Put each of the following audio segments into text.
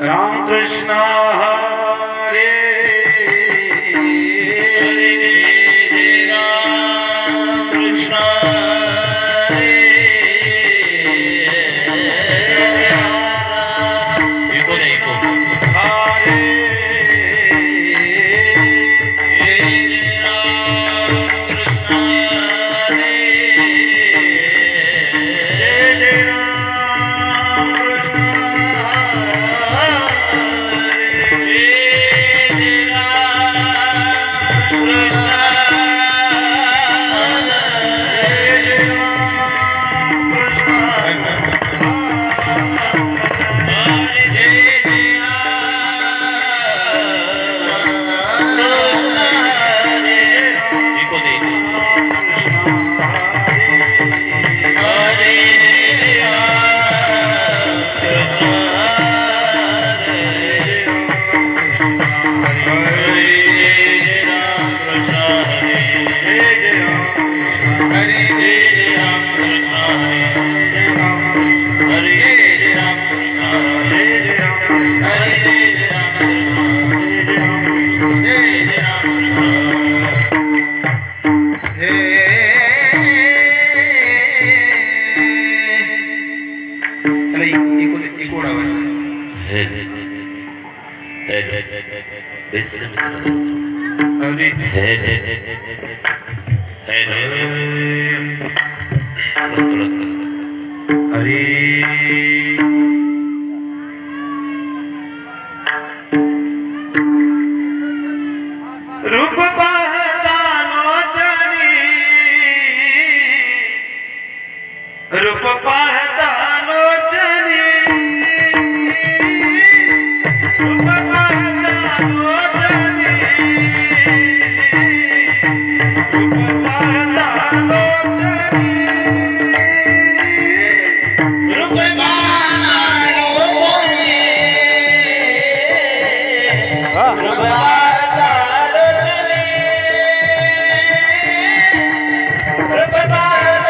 राम कृष्ण हरे रूप पाहता लोचनी रूप पाहता लोचनी रूप पाहता लोचनी रूप पाहता लोचनी रूप पाहता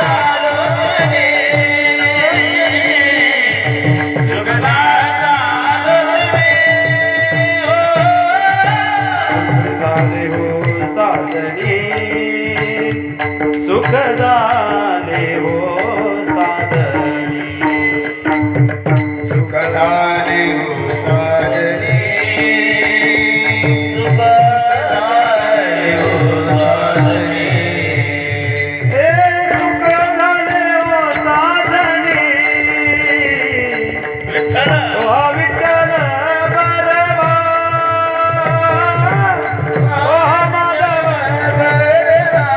सुखदाने हो साधनी सुखदाने हो साधनी सुखदाने हो साधनी हे सुखदाने हो साधनी विठ्ठल ओ विठ्ठल बरवा ओ माधव बरवा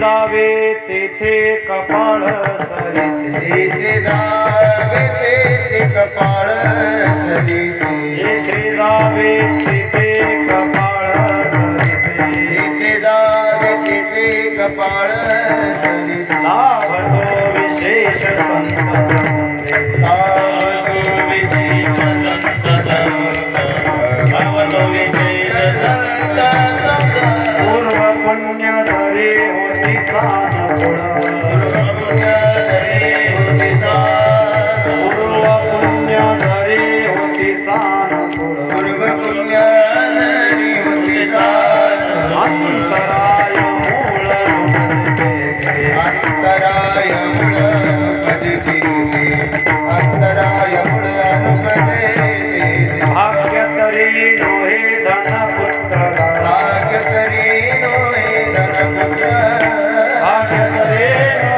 जावे तेथे कपाळ सरिसे जेथे जावे तेथे कपाळ सरिसे जेथे जावे तेथे कपाळ सरिसे जेथे जावे तेथे कपाळ सरिसे लाभतो विशेष संत संगे लाभतो विशेष संत संग लाभतो विशेष संत संग पूर्व पुण्य धरे होती सानुकूळ पूर्व पुण्य धरे होती सानुकूळ अंतराय मूळ अंतराय मूळ भाग्य तरी नोहे धनपुत्र भाग्य तरी नोहे धनपुत्र भाग्य तरी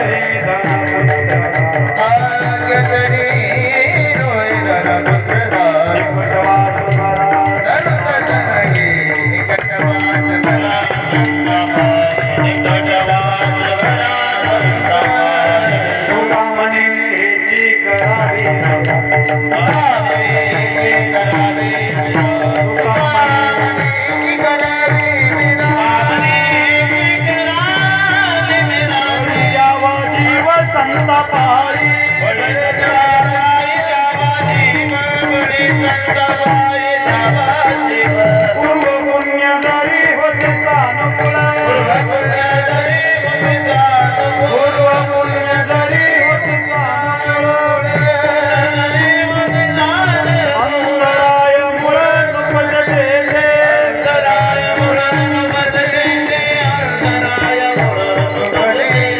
नोहे धनपुत्र भाग्य तरी नोहे धनपुत्र निकटवास बरा संत संगी निकटवास बरा निकटवास बरा सुगमने हेची करावी संत पाई पूर्व पुण्य धरी होते सानुकूळ पूर्व पुण्य धरी होते सानुकूळ अंतराय मूळ नुपजते अंतराय मूळ नुपजते अंतराय मूळ नुपजते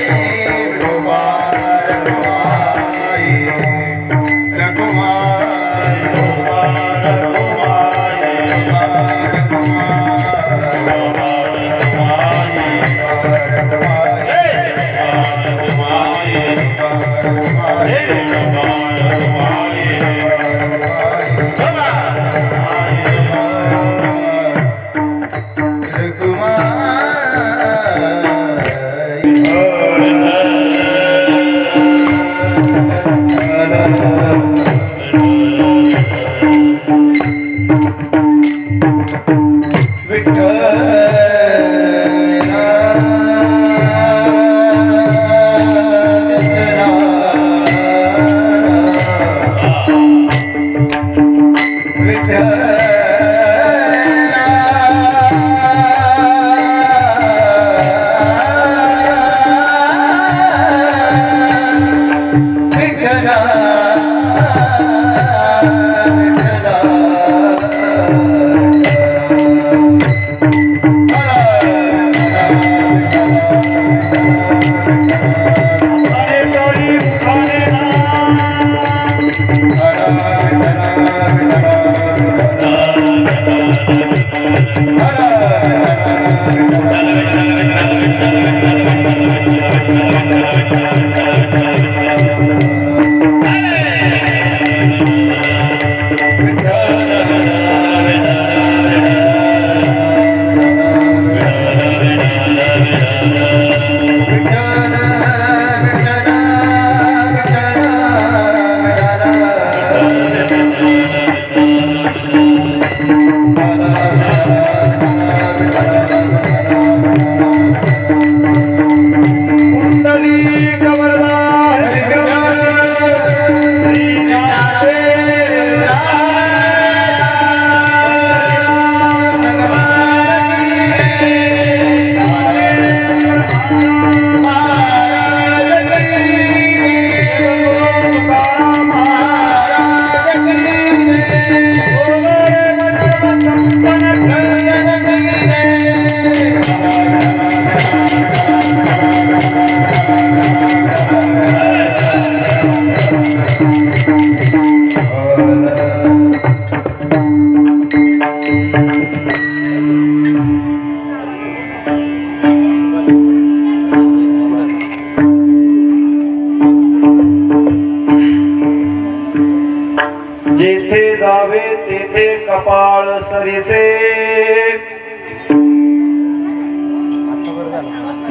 जेथे जावे तेथे कपाळ सरिसे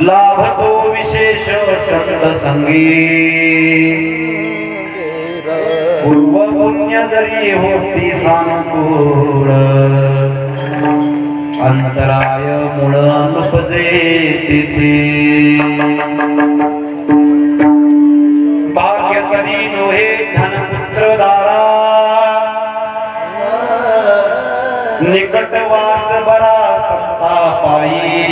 लाभ लाभतो विशेष संत संगी पूर्व पुण्य जरी होती सानुकूळ अंतराय मूळ नुपजे तिथे भाग्य तरी नोहे धनपुत्र दारा निकटवास बरा संता पायी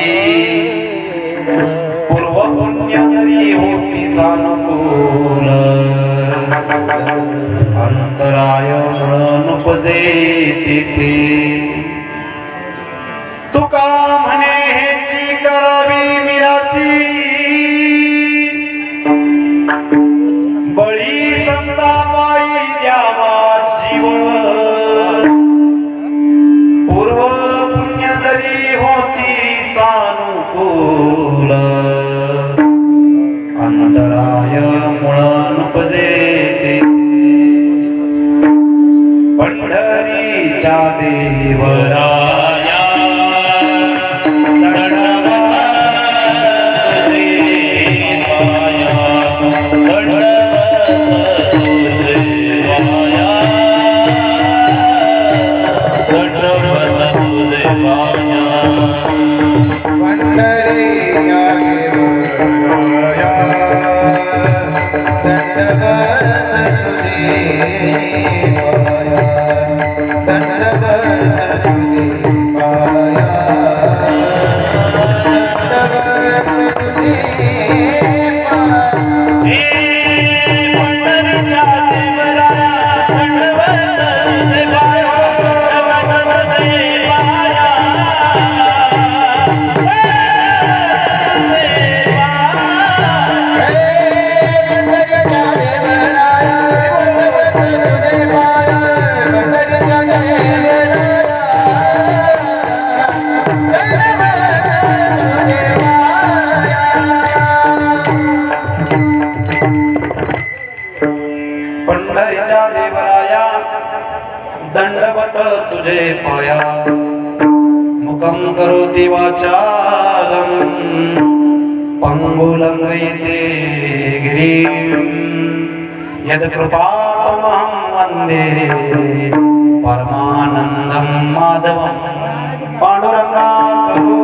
पूर्व पुण्य जरी होती सानुकूल अंतराय मूळ नुपजे तिथे तुका म्हणे हेची करावी मिरासी बळी संता पायी द्यावा जीव पूर्व पुण्य जरी होती सानुकूल अंतराय मूळ नुपजे तिथे पंढरीच्या देवराया पंढरीच्या देवराया दंडवत तुझे पाया मुखम करोति वाचालम पंगुलंगयते गिरिं यद कृपातमहं वन्दे परमानन्दं माधवं पांडुरंगा करो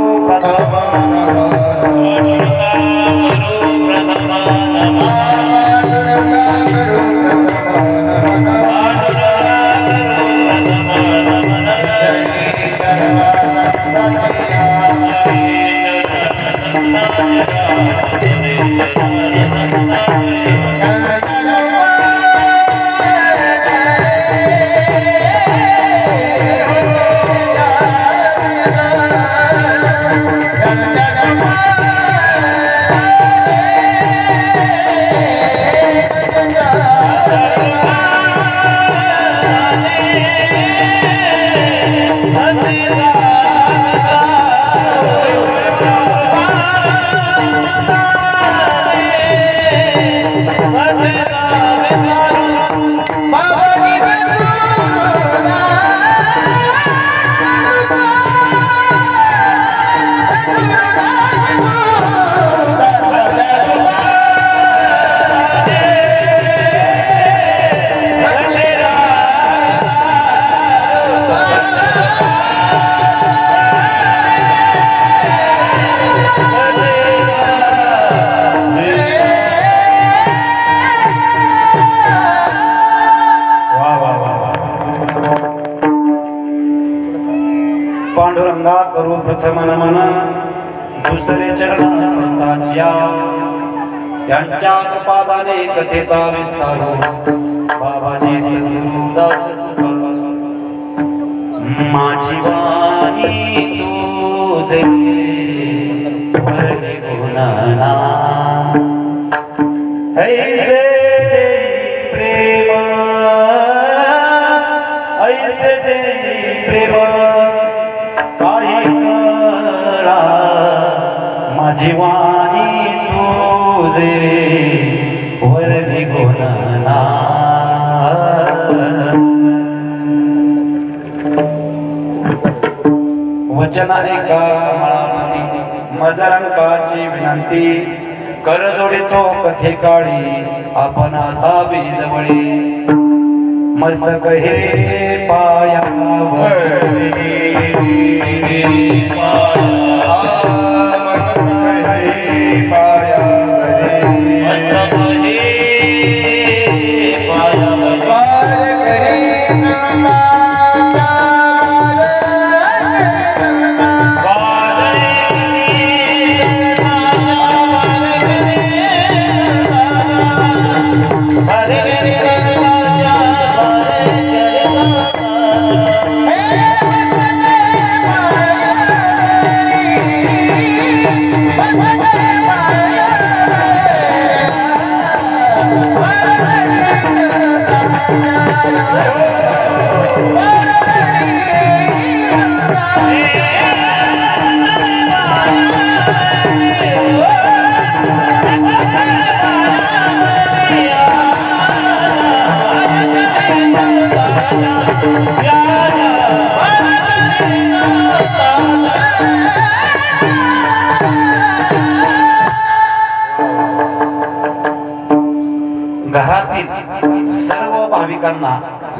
पांडुरंगा करू प्रथम नमन दुसरे चरण संतांच्या त्यांच्या कृपादाने कथेचा विस्तार बाबाजी सद्गुरुदास माझी वाणी तुझे वरणे गुणना ऐसे प्रेम ऐसे प्रेम माझी वाणी तुझे वरणे गुणना वचन एका कमळापती मजरंगाची विनंती कर जोडितो कथे काळी आपण असावी जवळी मस्तक हे पायावरी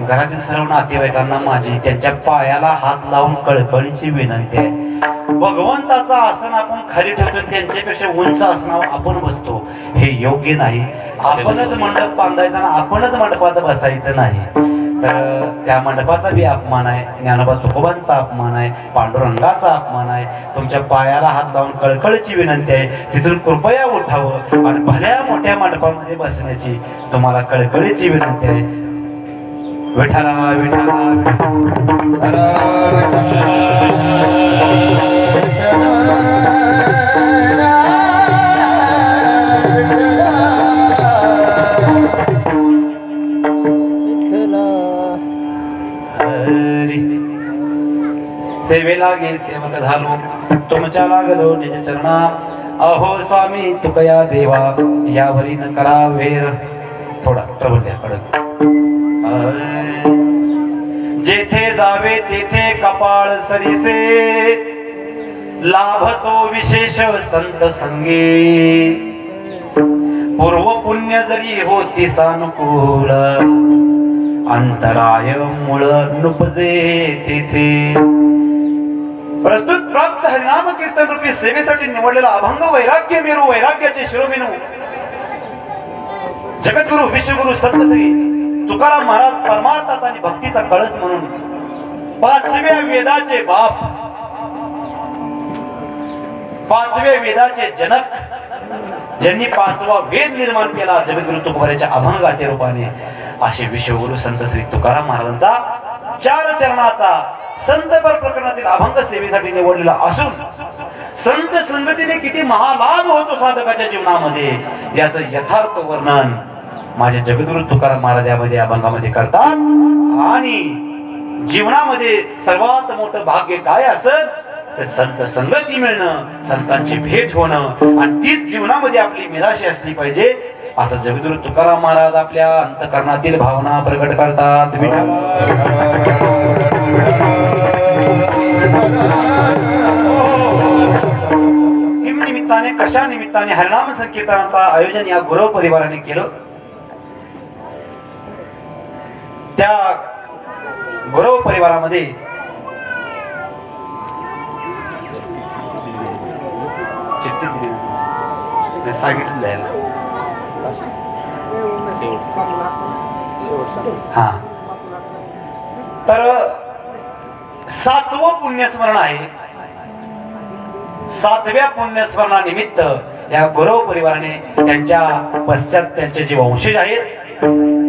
घरातील सर्व नातेवाईकांना माझी त्यांच्या पायाला हात लावून कळकळीची विनंती आहे. भगवंताचा आसन आपण खाली ठेवतो, त्यांच्यापेक्षा उंच आसनावर आपण बसतो, हे योग्य नाही. आपणच मंडप बांधायचा ना आपणच मंडपात बसायचं नाही. तर त्या मंडपाचा बी अपमान आहे, ज्ञानोबा तुकोबांचा अपमान आहे, पांडुरंगाचा अपमान आहे. तुमच्या पायाला हात लावून कळकळीची विनंती आहे, तिथून कृपया उठावं आणि भल्या मोठ्या मंडपामध्ये बसण्याची तुम्हाला कळकळीची विनंती आहे. विठाला विठाला सेवेला गे सेवक झालो तुमच्या लागलो निज चरणा. अहो स्वामी तुकया देवा यावरी न करा वेर. थोडा ट्रबल द्या कडक. जेथे जावे तेथे कपाळ सरीसे लाभतो विशेष संत संगे. पूर्व पुण्य जरी होती सानुकूल अंतराय मूळ नुपजे तेथे. प्रस्तुत प्राप्त हरिनाम कीर्तन रूपी सेवेसाठी निवडलेला अभंग वैराग्य मेरू वैराग्याचे शिरोबिनू जगद्गुरु विश्वगुरु संत श्री तुकाराम महाराज परमार्थाचा आणि भक्तीचा कळस म्हणून पाचव्या वेदाचे बाप, पाचव्या वेदाचे जनक, ज्यांनी पाचवा वेद निर्माण केला जगद्गुरु तुकोबाराच्या अभंगाच्या रूपाने, असे विश्वगुरु संत श्री तुकाराम महाराजांचा 4 चरणाचा संतपर प्रकरणातील अभंग सेवेसाठी निवडलेला असून संत संगतीने किती महालाभ होतो साधकाच्या जीवनामध्ये याचं यथार्थ वर्णन माझे जगद्गुरु तुकाराम महाराज यामध्ये अभंगामध्ये करतात. आणि जीवनामध्ये सर्वात मोठं भाग्य काय असेल तर संत संगती मिळणं, संतांची भेट होणं आणि तीच जीवनामध्ये आपली मिराशी असली पाहिजे असं जगद्गुरु तुकाराम महाराज आपल्या अंतःकरणातील भावना प्रकट करतात. किम निमित्ताने कशा निमित्ताने हरिनाम संकीर्तनाचा आयोजन या गुरव परिवाराने केलं. त्या गुरव परिवारामध्ये सांगितलं हा तर 7वं पुण्यस्मरण आहे. 7व्या पुण्यस्मरणानिमित्त या गुरव परिवाराने त्यांच्या पश्चात त्यांचे जे वंशज आहेत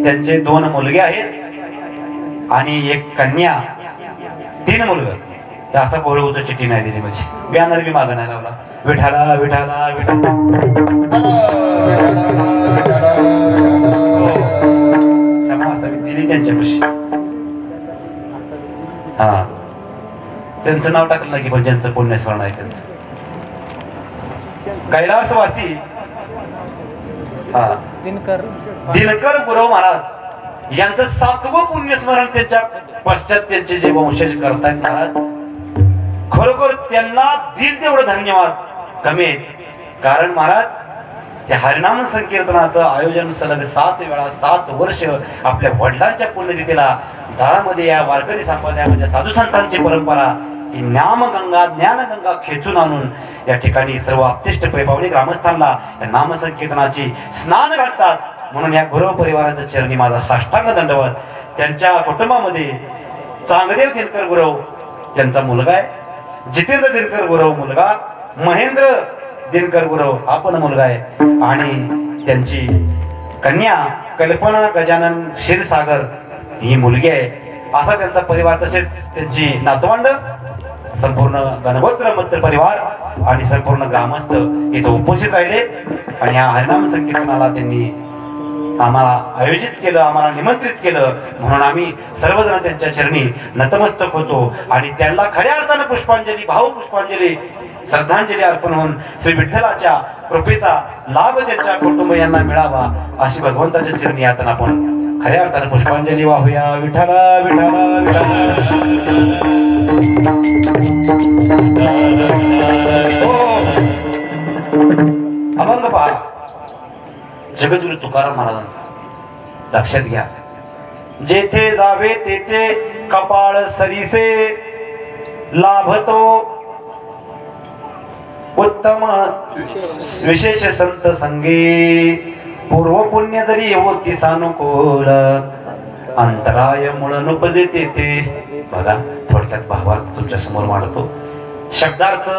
त्यांचे 2 मुलगे आहेत आणि 1 कन्या, 3 मुलगे. असं बोलू होतं, चिठ्ठी नाही दिली म्हणजे बॅनर बी मागं नाही लावला. विठाला विठाला विठाला क्षमा असावी दिली त्यांच्यापाशी. हा त्यांचं नाव टाकलं नाही की पण ज्यांचं पुण्यस्मरण आहे त्यांचं कैलासवासी दिनकर गुरव महाराज यांचं 7वं पुण्यस्मरण त्यांच्या पश्चात त्यांचे जे वंशज करतायत महाराज, खरोखर त्यांना दिल तेवढं धन्यवाद. कमी आहेत. कारण महाराज या हरिनाम संकीर्तनाचं आयोजन सलग 7 वेळा 7 वर्ष आपल्या वडिलांच्या पुण्यतिथीला दारामध्ये या वारकरी संप्रदायामध्ये साधू संतांची परंपरा ही नामगंगा ज्ञानगंगा खेचून आणून या ठिकाणी सर्व आपतिष्ट पैपावणी ग्रामस्थांना या नामसंकीर्तनाची स्नान घालतात. म्हणून या गुरव परिवाराच्या चरणी माझा साष्टांग दंडवत. त्यांच्या कुटुंबामध्ये चांगदेव दिनकर गुरव त्यांचा मुलगा आहे, जितेंद्र दिनकर गुरव मुलगा, महेंद्र दिनकर गुरव हा पण मुलगा आहे आणि त्यांची कन्या कल्पना गजानन क्षीरसागर ही मुलगी आहे. असा त्यांचा परिवार, तसेच त्यांची नातवंड, संपूर्ण गणगोत्र मत्त परिवार आणि संपूर्ण ग्रामस्थ इथं उपस्थित राहिले. आणि या हरिनाम संकीर्तनाला त्यांनी आम्हाला आयोजित केलं, आम्हाला निमंत्रित केलं. म्हणून आम्ही सर्वजण त्यांच्या चरणी नतमस्तक होतो आणि त्यांना खऱ्या अर्थानं पुष्पांजली, भावपुष्पांजली, श्रद्धांजली अर्पण होऊन श्री विठ्ठलाच्या कृपेचा लाभ त्यांच्या कुटुंबियांना मिळावा अशी भगवंताच्या चरणी यातून आपण खऱ्या अर्थानं पुष्पांजली वाहूया. विठ्ठला विठ्ठला अभंग पहा जगद्गुरु तुकाराम महाराजांचा. लक्षात घ्या, जेथे जावे तेथे कपाळ सरीसे लाभतो, उत्तम विशेष संत संगे, पूर्व पुण्य जरी होती सानुकूल, अंतराय मुळ नुपजे तेथे. बघा, थोडक्यात भावार्थ तुमच्या समोर मांडतो. शब्दार्थ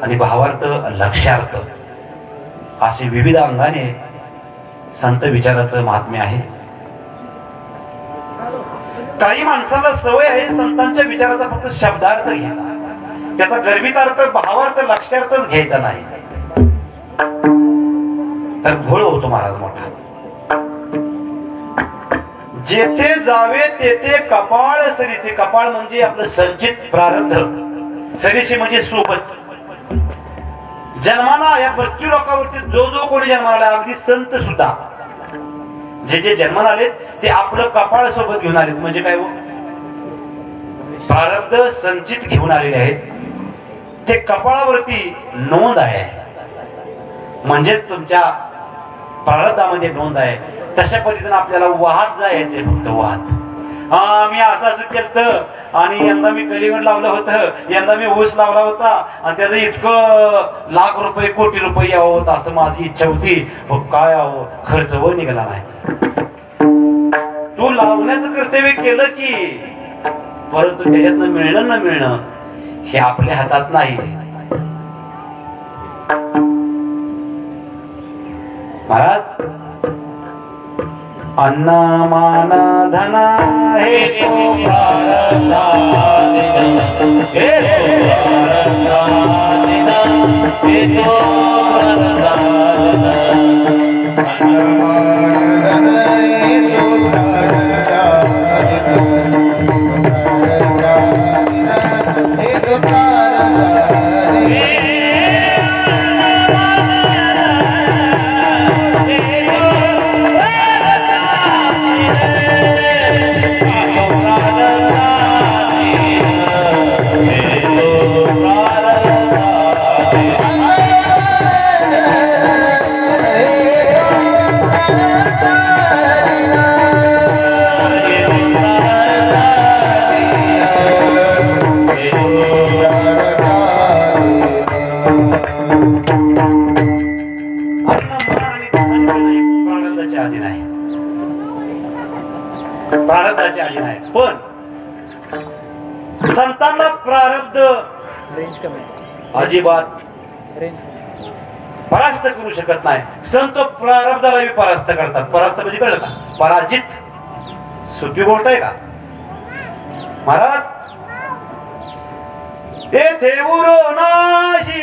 आणि भावार्थ, लक्ष्यार्थ असे विविध अंगाने संत विचाराचं महात्म्य आहे. काही माणसाला सवय आहे संतांच्या विचाराचा फक्त शब्दार्थ घ्यायचा, त्याचा गर्भितार्थ, भावार्थ, लक्ष्यार्थच घ्यायचा नाही, तर घोळ होतो महाराज मोठा. जेथे जावे तेथे कपाळ सरीसे. कपाळ म्हणजे आपलं संचित प्रारब्ध, सरीसे म्हणजे सोबत. जन्माला या मृत्यू लोकावरती जो जो कोणी जन्माला, अगदी संत सुद्धा जे जे जन्माला आलेत ते आपलं कपाळ सोबत घेऊन आलेत. म्हणजे काय हो, प्रारब्ध संचित घेऊन आलेले आहेत. ते कपाळावरती नोंद आहे, म्हणजेच तुमच्या प्रारब्धामध्ये नोंद आहे. तशा पद्धतीने आपल्याला वाहत जायचे, फक्त वाहत. मी असं केलं आणि यंदा मी कलिंगड लावलं होतं, यंदा मी ऊस लावला होता आणि त्याचं इतकं लाख रुपये कोटी रुपये यावं होतं असं माझी इच्छा होती. काय यावं, खर्च व निघाला नाही. तू लावण्याचं कर्तव्य केलं की, परंतु त्याच्यातनं मिळणं न मिळणं हे आपल्या हातात नाही. महाराज, अन्न मान धन हे तो प्रारब्धाधीन, हे तो प्रारब्धाधीन. अन्न मान धन हे तो प्रारब्धाधीन, हे तो प्रारब्धाधीन. प्रारब्धाचे अधीन आहे. पण संतांना प्रारब्ध अजिबात परास्त करू शकत नाही. संत प्रारब्धाला परास्त करतात. परास्त म्हणजे कळलं का, पराजित. सोपी गोष्ट आहे का महाराज? येथे उरो नाही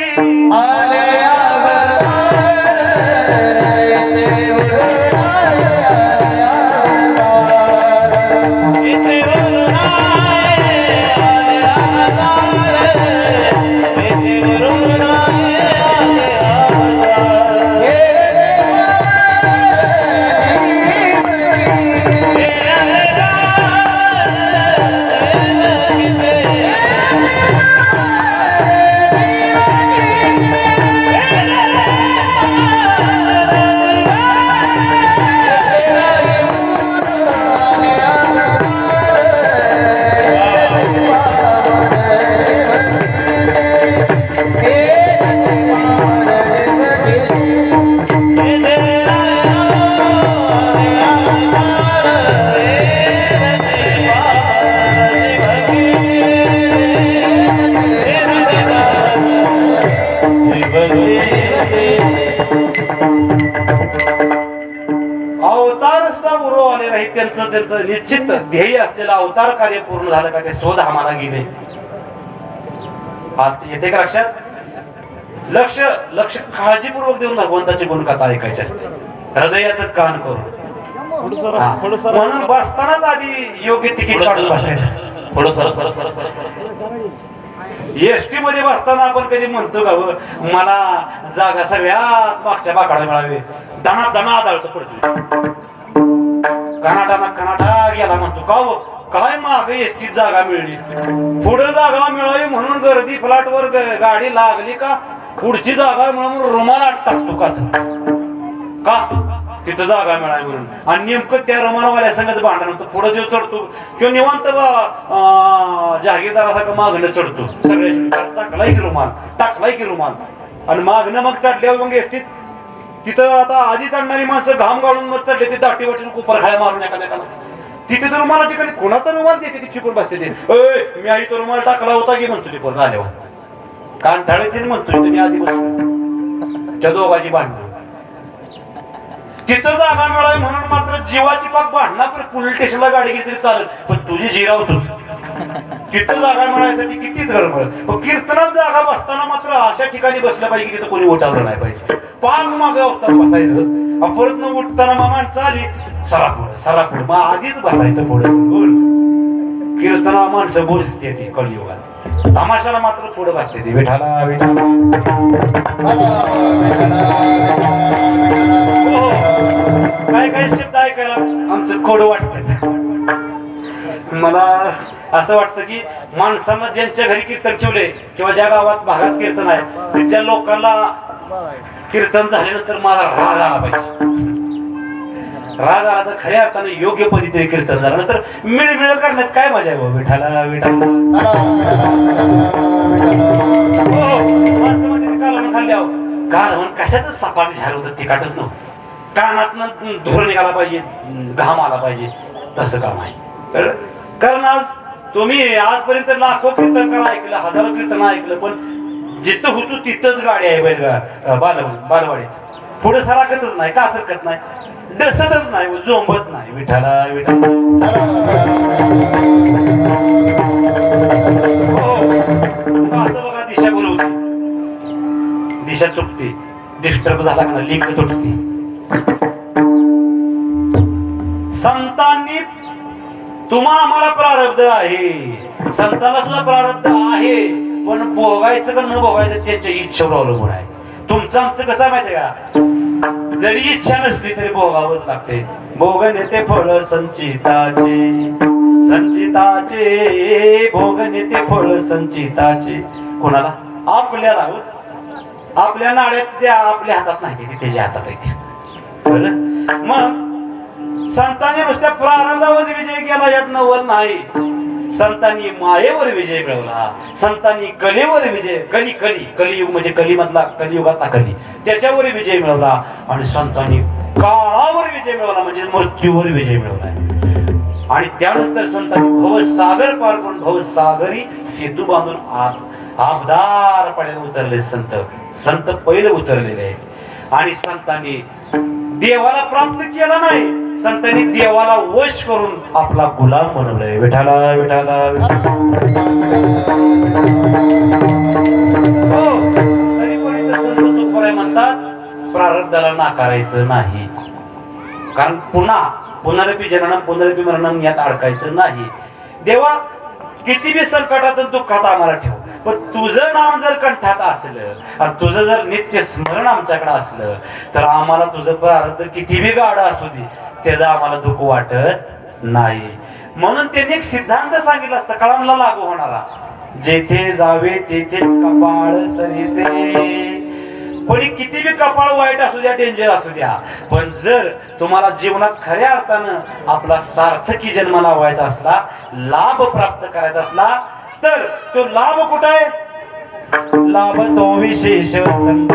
अवतार सुद्धा उरो आले नाही, त्यांचं निश्चित ध्येय असलेलं अवतार कार्य पूर्ण झालं का ते शोध आम्हाला गेले. येते का लक्षात? लक्ष लक्ष काळजीपूर्वक देऊन भगवंताची गुणकथा ऐकायची असते, हृदयाचं कान करून. म्हणून बसतानाच आधी योग्य तिकीट काढून बसायचं असतं. एसटी मध्ये बसताना आपण कधी म्हणतो का मला जागा सगळ्यात मागच्या बाकाला मिळावी, दणा दणा आदळतो पडतो, कनाडा गेला म्हणतो का हो काय माग एसटीत जागा मिळली, पुढे जागा मिळावी म्हणून गर्दी फ्लॅटवर गाडी लागली का पुढची जागा म्हणून रुमाल टाकतो का तिथं जागा मिळावी म्हणून. आणि नेमकं त्या रुमालवाल्या संघाचं भांडण होतं. पुढे जो चढतो किंवा निवांत जहागीरदारासारखं मागणं चढतो, सगळ्या टाकलाय की रुमाल आणि मागणं मग चढल्यावर मग एसटीत तिथं आता आधी चढणारी माणसं घाम गाळून मग चढले ते दाटी वाटीन कुपर खाया मारून एखाद्याला. तिथे तर रुमाला ठिकाणी कोणाचा रुमाल देते ती चिकून बसते ते, मी आई तो रुमाल टाकला होता की म्हणतो ती पण आल्यावर कानठाळे तिने म्हणतोय तुम्ही आधी बसून त्या दोघांची भांडण. तिथं जागा मिळावी म्हणून मात्र जीवाची पाक भांडणार पोलीस स्टेशनला गाडी गेली तरी चालेल, पण तुझी जिरावतोच. तिथं जागा मिळायसाठी किती धडपड. कीर्तनात जागा बसताना मात्र अशा ठिकाणी बसलं पाहिजे की तिथं कोणी उठावलं नाही पाहिजे. पाग मागे उठताना बसायचं, परत न उठताना मग माणसं आली सरा पुढे मग आधीच बसायचं पुढे. कीर्तना माणसं बोसते ती कलियुगात, तमाशाला मात्र पुढे बसते ती विठाला विठाला. काय शब्द ऐकायला आमचं कोड वाटत. मला असं वाटतं की माणसांना ज्यांच्या घरी कीर्तन ठेवले किंवा ज्या गावात भागात कीर्तन आहे तिथल्या लोकांना कीर्तन झाल्यानंतर माझा राग आला पाहिजे. राग आला तर खऱ्या अर्थाने योग्य पद्धतीने कीर्तन झालं, नंतर मिळमिळ करण्यात काय मजा आहे. विठाला विठाला माणसं मध्ये कालवण खाल्ल्यावर कालवण कशातच सपाट झालं होतं, तिकाटच नव्हतं. कानातनं धूर निघाला पाहिजे, घाम आला पाहिजे, तसं काम आहे. कारण आज तुम्ही आजपर्यंत लाखो कीर्तनकार ऐकलं, हजारो कीर्तन ऐकलं, पण जिथं होतो तिथंच गाडी आहे बालवाडीत. पुढे सरकतच नाही, का सरकत नाही, डसतच नाही, जोंबत नाही. विठाला विठाला असं बघा दिशा बोलवते, दिशा चुकते, डिस्टर्ब झाला का लिंक तुटते. संतांनी तुम्हा आम्हाला प्रारब्ध आहे, संतांना सुद्धा प्रारब्ध आहे, पण भोगायचं का न भोगायचं त्यांच्या इच्छेवर अवलंबून आहे. तुमचं आमचं कसं माहितीये का, जरी इच्छा नसली तरी भोगावंच लागते. भोगणे ते फळ संचिताचे, संचिताचे भोगणे ते फळ संचिताचे. कोणाला? आपल्याला. आपल्या नाड्यात त्या आपल्या हातात नाही, ते त्याच्या हातात आहे. मग संतांनी नुसत्या प्रारंभावर विजय केला यात नवल नाही. संतांनी मायेवर विजय मिळवला, संतांनी कलेवर विजय, कलियुग म्हणजे कलीमधला कलियुगाचा कली, त्याच्यावर विजय मिळवला. आणि संतांनी काळावर विजय मिळवला म्हणजे मृत्यूवर विजय मिळवला. आणि त्यानंतर संतांनी भवसागर पार करून भवसागरी सेतू बांधून आबदार पाण्यात उतरले. संत पहिले उतरलेले आहेत. आणि संतांनी देवाला प्राप्त केला नाही, संतांनी देवाला वश करून आपला गुलाम बनवलाय. विठाला विठाला तरी पण इथं संत तुकोबाराय म्हणतात प्रारब्धाला नाकारायचं नाही, कारण पुनरपी जननम पुनरपी मरणम यात अडकायचं नाही. देवा किती बी संकटात दुःखात आम्हाला ठेव, पण तुझं नाम जर कंठात असलं आणि तुझं जर नित्य स्मरण आमच्याकडे असलं तर आम्हाला तुझं प्रारब्ध किती बी गाडा असू दे त्याचं आम्हाला दुःख वाटत नाही. म्हणून त्यांनी एक सिद्धांत सांगितला सकाळांना लागू होणारा, जेथे जावे तेथे कपाळ सरीसे. पण किती बी कपाळ वाईट असू द्या, डेंजर असू द्या, पण जर तुम्हाला जीवनात खऱ्या अर्थानं आपला सार्थकी जन्म लावायचा असला, लाभ प्राप्त करायचा असला, तर तो लाभ कुठं आहे? लाभ तो विशेष संत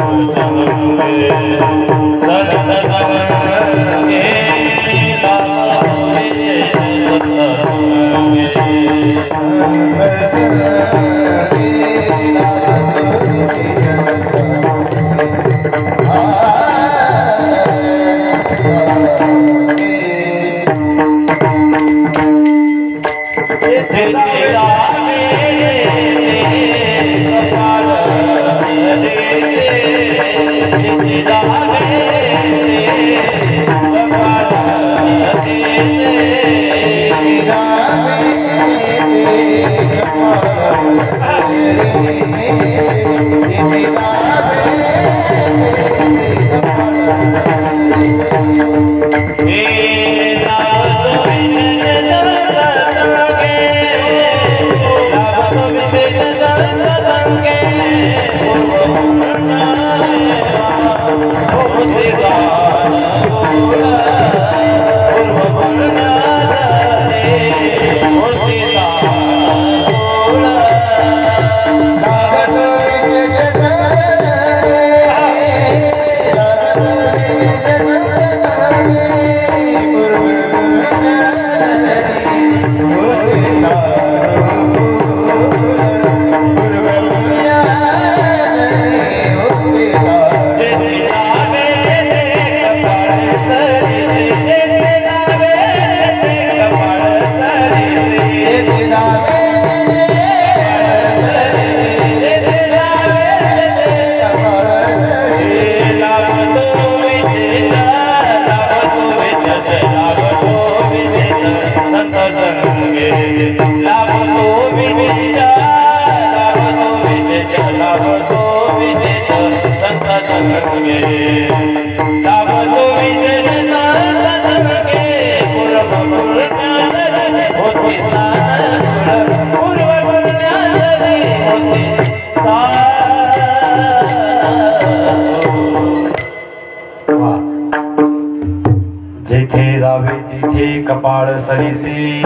जेथे जावे तिथे कपाळ सरीसे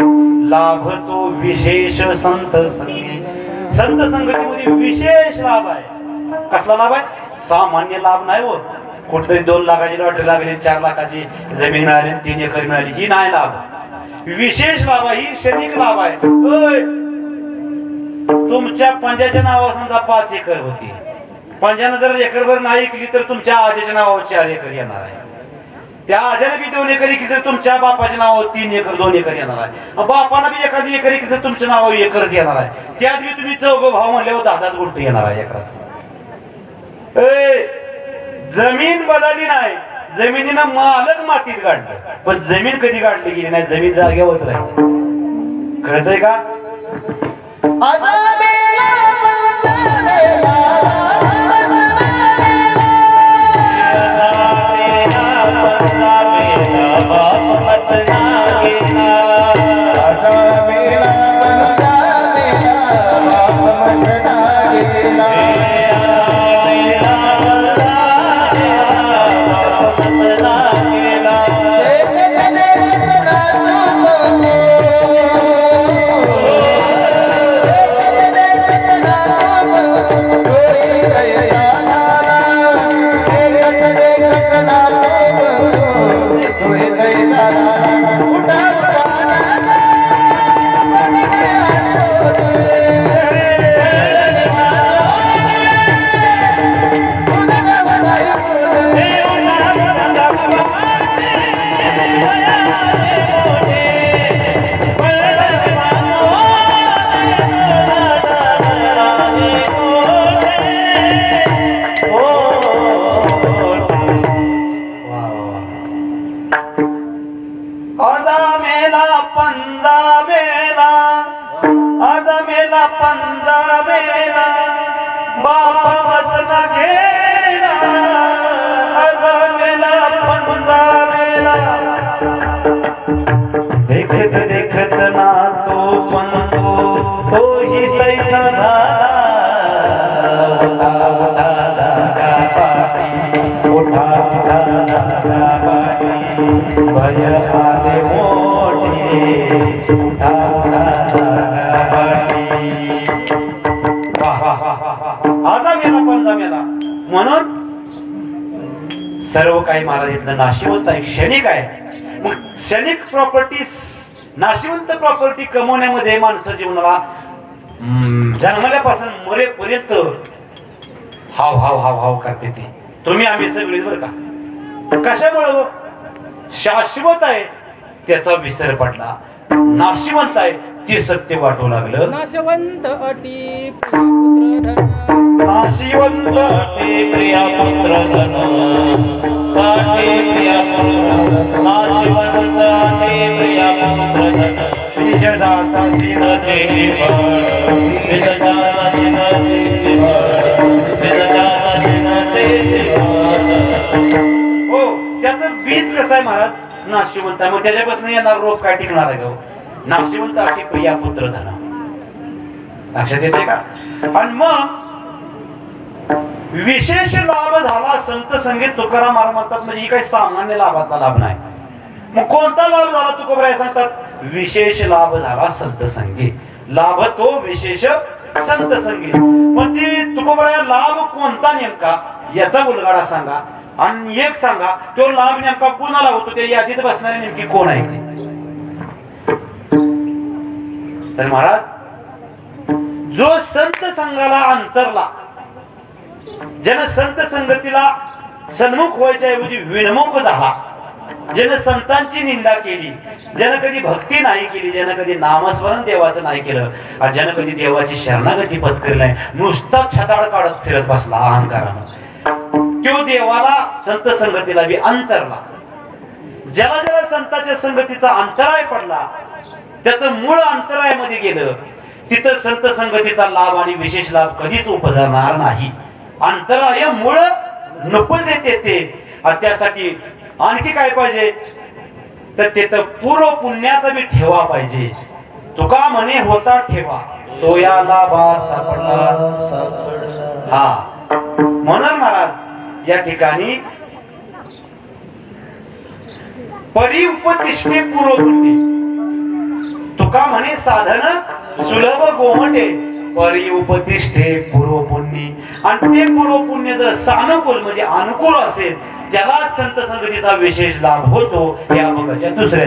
लाभतो विशेष संत संगी. संत संगतीमध्ये विशेष लाभ आहे. कसला लाभ आहे? सामान्य लाभ नाही हो. कुठेतरी 2 लाखाची लॉटरी लागली, 4 लाखाची जमीन मिळाली, 3 एकर मिळाली, ही नाही लाभ. विशेष लाभ आहे, ही क्षणिक लाभ आहे. तुमच्या पंजाच्या नावावर समजा 5 एकर होती, पंजानं जर एकरभर नाही ऐकली तर तुमच्या आजीच्या नावावर 4 एकर येणार आहे. त्या आज्याला बी 2 एकर ऐकली तर तुमच्या बापाच्या नावावर 3 एकर 2 एकर येणार आहे. बापाला बी एखादी एकर ऐकली तर तुमच्या नावावर एकरच येणार आहे. त्यात बी तुम्ही 4 भाऊ म्हणल्यावर 10 गुंठ येणार आहे एकरात. जमीन बदलली नाही, जमिनीनं मालक मातीत गाडलं, पण जमीन कधी गाडली गेली नाही, जमीन जागेवर राहिली. कळतंय का? देखत देखत ना तो पंतो तो ही तैसा झाला. उठा उठा जागा पाठी, उठा उठा जागा पाठी, भय आले मोठे, उठा उठा जागा पाठी. आजा मेला पंजा मेला. म्हणून सर्व काही महाराज इथलं नाशिवंत आहे, क्षणिक आहे. मग क्षणिक प्रॉपर्टी, नाशिवंत प्रॉपर्टी कमवण्यामध्ये माणसं जीवनाला जन्मल्यापासून मरेपर्यंत हाव हाव हाव हाव करते. ती तुम्ही आम्ही सगळीच बरं का. कशामुळे? शाश्वत आहे त्याचा विसर पडला, नाशिवंत आहे ते सत्य वाटू लागलं. नाशवंत अटी प्रिया पुत्र धन, नाशिवंत अटी प्रिया पुत्र धन, अटी प्रिया पुत्र धन, नाशिवंत अटी प्रिया पुत्र धन, विजयाचा सिंह तेही बळ, विजयाचा सिंह तेही बळ, विजयाचा सिंह तेही बळ. हो, त्याचं हीच कसं आहे महाराज नाशिवंत आहे. मग त्याच्यापासून येणार रोप काय टिकणार आहे का? नाशिवंत अटी प्रिया पुत्र धन. लक्षात येते का? आणि मग विशेष लाभ झाला संत संगीत तुकाराम महाराज म्हणतात. म्हणजे ही काही सामान्य लाभातला लाभ नाही. मग कोणता लाभ झाला तुकोबराय सांगतात? विशेष लाभ झाला संत संगीत. लाभ तो विशेष संत संगीत. मग ती तुकोबराय लाभ कोणता नेमका याचा उलगडा सांगा. आणि एक सांगा तो लाभ नेमका कोणाला होतो? त्या यादीत बसणारे नेमकी कोण आहे ते? तर महाराज जो संत संघाला अंतरला, ज्यानं संत संगतीला सन्मुख व्हायच्या ऐवजी विनमुख झाला, ज्यानं संतांची निंदा केली, ज्यानं कधी भक्ती नाही केली, ज्यानं कधी नामस्मरण देवाचं नाही केलं, ज्यानं कधी देवाची शरणागती पत्करली नाही, नुसता छताड काढत फिरत बसला अहंकारानं, तो देवाला संत संगतीला बी अंतरला. ज्याला ज्याला संतांच्या संगतीचा अंतराय पडला त्याचं मूळ अंतरायमध्ये गेलं, तिथं संत संगतीचा लाभ आणि विशेष लाभ कधीच उपजणार नाही. अंतराय मूळ नपज येते. आणि त्यासाठी आणखी काय पाहिजे? तर तिथं पूर्व पुण्याचा बी ठेवा पाहिजे. तुका म्हणे होता ठेवा तो या लाभा सापडला. हा म्हणून महाराज या ठिकाणी परी उपतिष्ठे पूर्व पुण्य. तुका म्हणे साधन सुलभ गोमटे परी उपतिष्ठे पूर्व पुण्य. आणि ते पूर्व पुण्य जर सानुकूल म्हणजे अनुकूल असेल त्याला संत संगतीचा विशेष लाभ होतो. या बघाच्या दुसऱ्या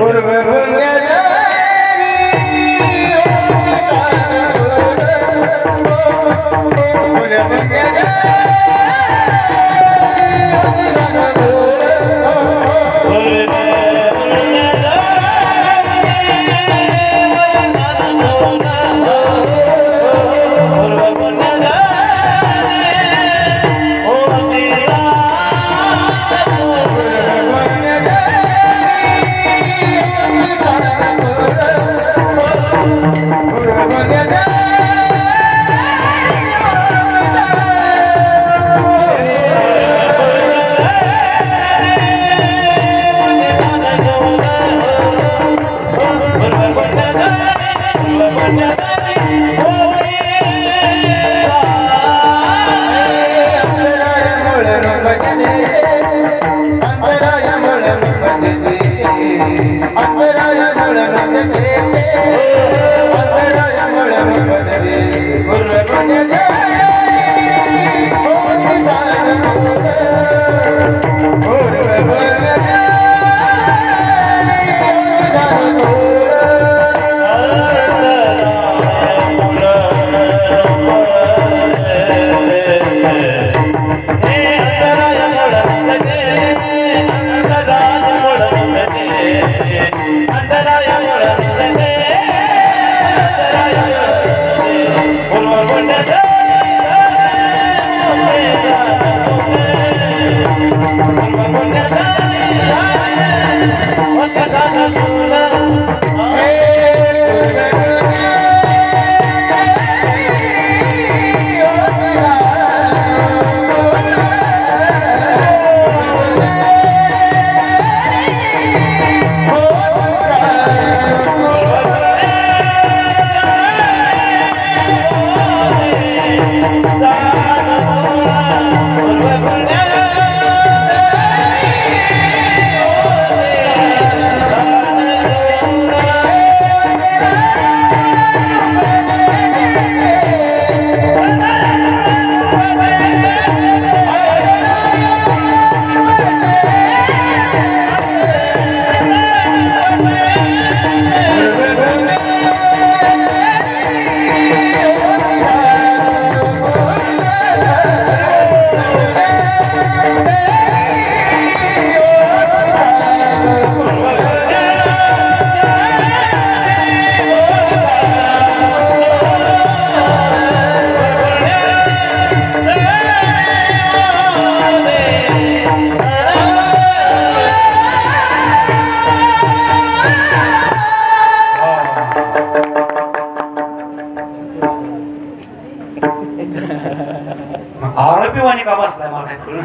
आरोपी वाणी का बसलाय मला काय कळून?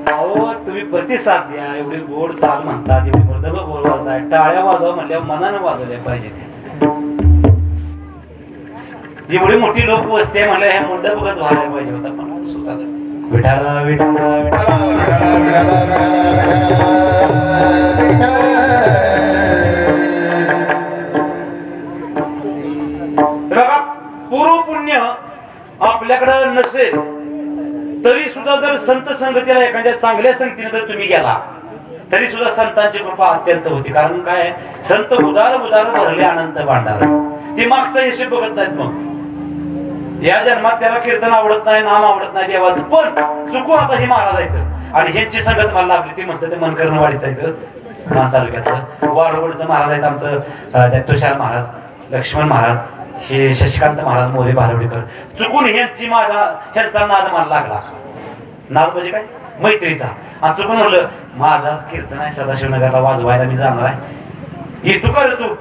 अहो तुम्ही प्रतिसाद द्या, एवढी गोड चाल म्हणतात, एवढी मृदंग गोड वाजताय, टाळ्या वाजवा म्हणल्या मनानं वाजवल्या पाहिजे त्या. एवढी मोठी लोक वस्ती आहे म्हणल्या ह्या मंडपच व्हायला पाहिजे होता, पण सुचाला विठाला विठाला बघा, पूर्व पुण्य आपल्याकडं नसेल तरी सुद्धा जर संत संगतीला एखाद्या चांगल्या संगतीने जर तुम्ही गेला तरी सुद्धा संतांची कृपा अत्यंत होती. कारण काय, संत उदार उदार भरले अनंत भांडार. ते मागचा यश बघत नाहीत. मग या जन्मात त्याला कीर्तन आवडत नाही, नाम आवडत नाही देवाचं, पण चुकून आता हे महाराज आहेत आणि ह्यांची संगत मला लाभली. ते म्हणतात ते मनकर्णवाडीचं इथं मान तालुक्यातलं वारवडचं महाराज आहेत आमचं, त्या तुषार महाराज, लक्ष्मण महाराज, हे शशिकांत महाराज मोरे बालवडीकर. चुकून ह्यांचा नाद मला लागला. नाद म्हणजे काय, मैत्रीचा. आणि चुकून म्हणलं माझाच कीर्तन आहे सदाशिवनगरला वाजवायला मी जाणार आहे, येतो कर तू.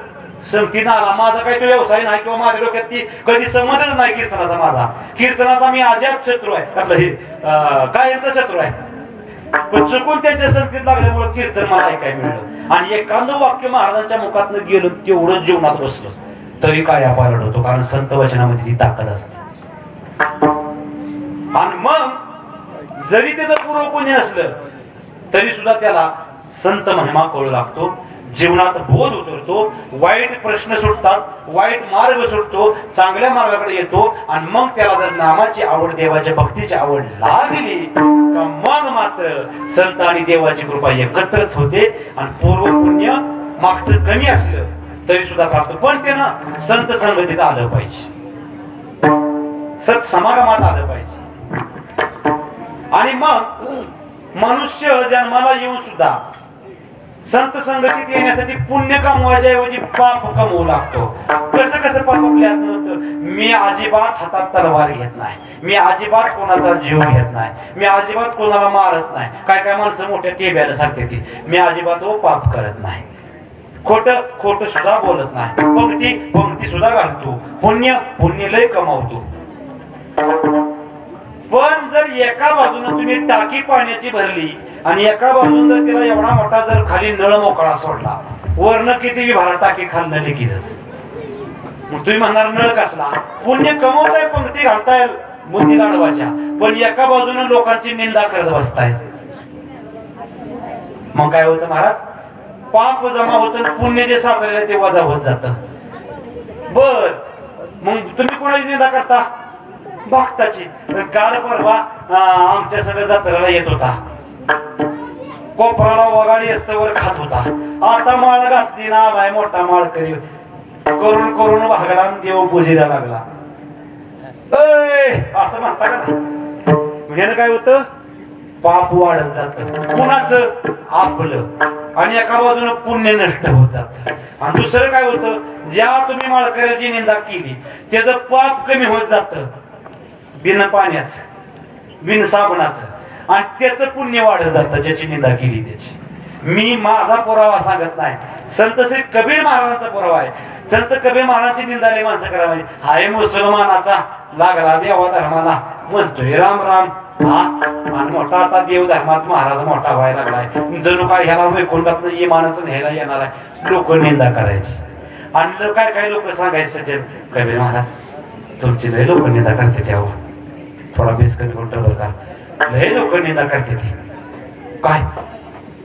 संगतीनं आला. माझा काही तो व्यवसाय नाही किंवा माझ्या डोक्यात ती कधी संबंधच नाही कीर्तनाचा. माझा कीर्तनाचा मी अजात शत्रू आहे, आपलं हे कायमचा शत्रू आहे. पण चुकून त्यांच्या संगतीत लागल्यामुळे कीर्तन मला ऐकायला मिळलं. आणि एखादं वाक्य महाराजांच्या मुखातनं गेलं तेवढं जीवनात बसलं तरी काय अपारड होतो. कारण संत वचनामध्ये ती ताकद असते. आणि मग जरी त्याचं पूर्व पुण्य असलं तरी सुद्धा त्याला संत महिमा कळू लागतो. जीवनात बोध उतरतो, वाईट प्रश्न सुटतात, वाईट मार्ग सुटतो, चांगल्या मार्गाकडे येतो. आणि मग त्याला जर नामाची आवड, देवाच्या भक्तीची आवड लागली का मग मात्र संत आणि देवाची कृपा एकत्रच होते. आणि पूर्व पुण्य मागचं कमी असलं तरी सुद्धा प्राप्त. पण त्यानं संत संगतीत आलं पाहिजे, सत समागमात आलं पाहिजे. आणि मग मनुष्य जन्माला येऊन सुद्धा संत संगतीत येण्यासाठी पुण्य कमवायच्या ऐवजी पाप कमवू लागतो. कसं कसं पाप आपल्या हातात होतं. मी अजिबात हातात तलवार घेत नाही, मी अजिबात कोणाचा जीव घेत नाही, मी अजिबात कोणाला मारत नाही. काय काय माणसं मोठ्या टेब्याला सांगते ती मी अजिबात पाप करत नाही, खोट खोट सुद्धा बोलत नाही, पंक्ती सुद्धा घालतो, पुण्य लय कमावतो. पण जर एका बाजूने तुम्ही टाकी पाण्याची भरली आणि एका बाजून जर तिला एवढा मोठा जर खाली नळ मोकळा सोडला, वरनं किती भार टाकी खाल्लं लेकीच, मग तुम्ही म्हणणार नळ कसला. पुण्य कमवताय, पंक्ती घालताय बुद्धी लाडवाच्या, पण एका बाजूने लोकांची निंदा करत बसताय. मग काय होतं महाराज, पाप जमा होतं, पुण्य जे साचलेलं ते वजा होत जात. बर मग तुम्ही कोणाची निंदा करता, भक्ताची. काल परवा आमच्या सगळं जत्रेला येत होता, कोपराला वगाडी वर खात होता. आता माळ घातली ना आलाय मोठा माळ करून करून भागला देव पूजेला लागला. असं म्हणता का नाही. काय होतं, पाप वाढत जात, कुणाचं आपलं, आणि एका बाजूने पुण्य नष्ट होत जात. आणि दुसरं काय होतं, ज्या तुम्ही माळकऱ्याची निंदा केली त्याचं पाप कमी होत जात, बिन पाण्याचं बिन साबणाचं, आणि त्याचं पुण्य वाढत जातं ज्याची निंदा केली त्याची. मी माझा पुरावा सांगत नाही, संत श्री कबीर महाराजांचा पुरावा आहे. संत कबीर महाराजांची निंदा लई माणसं करा पाहिजे. हाय मुसलमानाचा लागला देवा धर्माला, म्हणतोय राम राम. हा आणि मोठा आता देव धर्मात महाराज मोठा व्हायला लागलाय, जणू काय ह्याला वैकुंठात इमानाचं न्यायला येणार आहे. लोक निंदा करायची. आणि काय काय लोक सांगायचे, सज्जन कबीर महाराज तुमची लय लोक निंदा करते, त्यावर थोडा बिस्कट डबल का, लय लोक निंदा करते ती. काय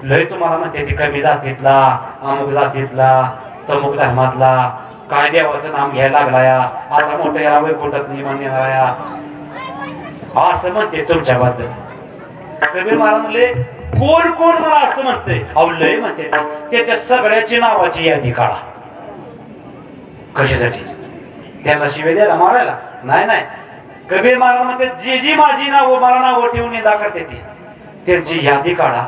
लय तुम्हाला म्हणते ती कमी जातीतला, अमुक जातीतला, तमुक धर्मातला, काय देवाचं नाम घ्यायला लागला या, आता मोठं याला वैकुंठात इमान येणार या, असं म्हणते तुमच्याबद्दल. कबीर महाराज कोण कोण मला असं म्हणते, अहो लय म्हणते त्याच्या सगळ्याची नावाची यादी काढा. कशासाठी, त्याला शिवे द्यायला, मारायला नाही. नाही, कबीर महाराज म्हणते जी जी माझी नाव मला नाव ठेवून निंदा करते ती त्यांची यादी काढा.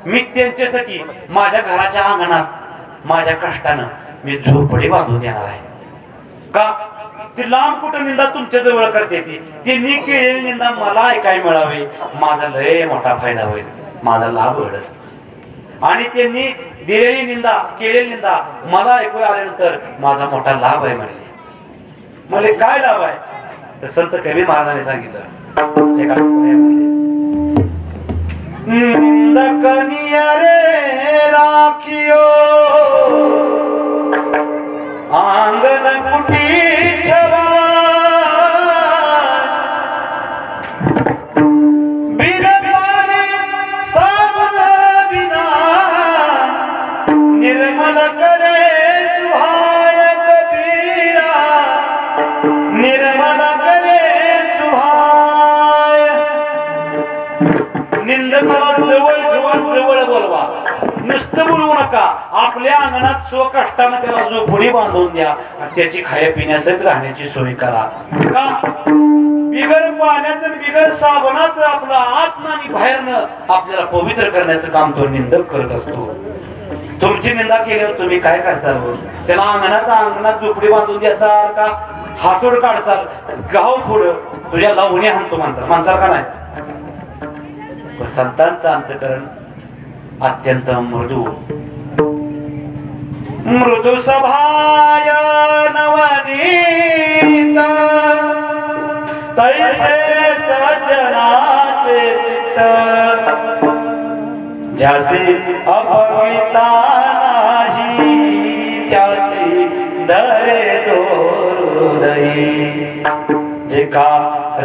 मी त्यांच्यासाठी माझ्या घराच्या अंगणात माझ्या कष्टानं मी झोपडी बांधून देणार आहे. का, ती लांब कुठं निंदा तुमच्या जवळ करते ती, त्यांनी केलेली निंदा मला ऐकायला मिळावी, माझा लय मोठा फायदा होईल, माझा लाभ घडत. आणि त्यांनी दिलेली निंदा, केलेली निंदा मला ऐकू आल्यानंतर माझा मोठा लाभ आहे म्हणले. म्हणजे काय लाभ आहे, तर संत कबीर महाराजांनी सांगितलं एका निंदकनिया रे राखियो आंगन कुटी छवा बिन पानी साबुन बिना निर्मल करे सुहाय कबीरा निर्मल करे सुहाय निंदकाला जवळ ठेवा जवळ बोलवा नुसतं बोलवू नका आपल्या अंगणात स्व कष्टाने त्याला झोपडी बांधून द्या आणि त्याची खाया पिण्यासहित राहण्याची सोय करा का बिगर पाण्याचं बिगर साबणाचं आपलं आतनं आणि बाहेरनं आपल्याला पवित्र करण्याचं काम तो निंदक करत असतो तुमची निंदा केल्यावर तुम्ही काय करचाल त्याला अंगणात झोपडी बांधून द्यायचा का हातोड काढचाल गाव पुढं तुझ्या लावणी हाणतो माणसाला का नाही पण संतांचं अंतकरण अत्यंत मृदू सभाय नवनीत तैसे सज्जनाचे चित्त ज्यासी अपगिता नाही त्यासी धरे जो हृदयी जे का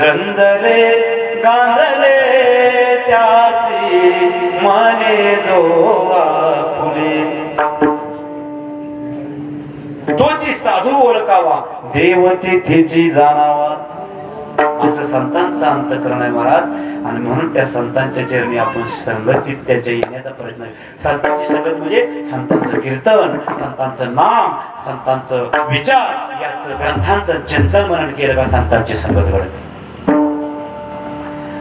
रंजले गांजले त्यासी मने जोवा फुले तोची साधू ओळखावा देव तिथेची जाणावा असं संतांचा अंतकरण आहे महाराज आणि म्हणून त्या संतांच्या चरणी आपण संगतीत त्याच्या येण्याचा प्रयत्न संतांची संगत म्हणजे संतांचं कीर्तन संतांचं नाम संतांचं विचार याचं ग्रंथांचं चिंतन मनन केलं का संतांची संगत घडते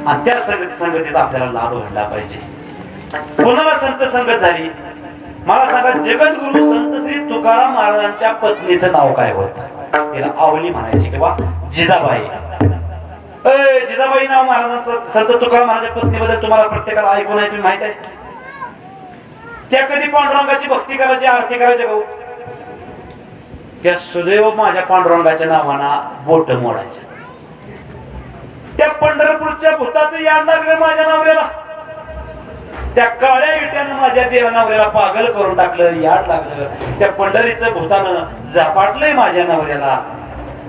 आणि त्या संगतीचा आपल्याला लाभ घडला पाहिजे कोणाला संत संगत झाली मला सांगा जगद्गुरु संत श्री तुकाराम महाराजांच्या पत्नीचं नाव काय होतं तिला आवली म्हणायची किंवा जिजाबाई जिजाबाई नाव महाराजांचं संत तुकाराम महाराजांच्या पत्नीबद्दल तुम्हाला प्रत्येकाला ऐकून आहे तुम्ही माहित आहे त्या कधी पांडुरंगाची भक्ती करायची आरती करायची भाऊ त्या सुदैव माझ्या पांडुरंगाच्या नावाना बोट मोडायच्या त्या पंढरपूरच्या भूताचं याड लागलं माझ्या नवऱ्याला त्या काळ्या विट्यानं माझ्या देव नवऱ्याला पागल करून टाकलं याड लागलं त्या पंढरीचं भूतानं झपाटलंय माझ्या नवऱ्याला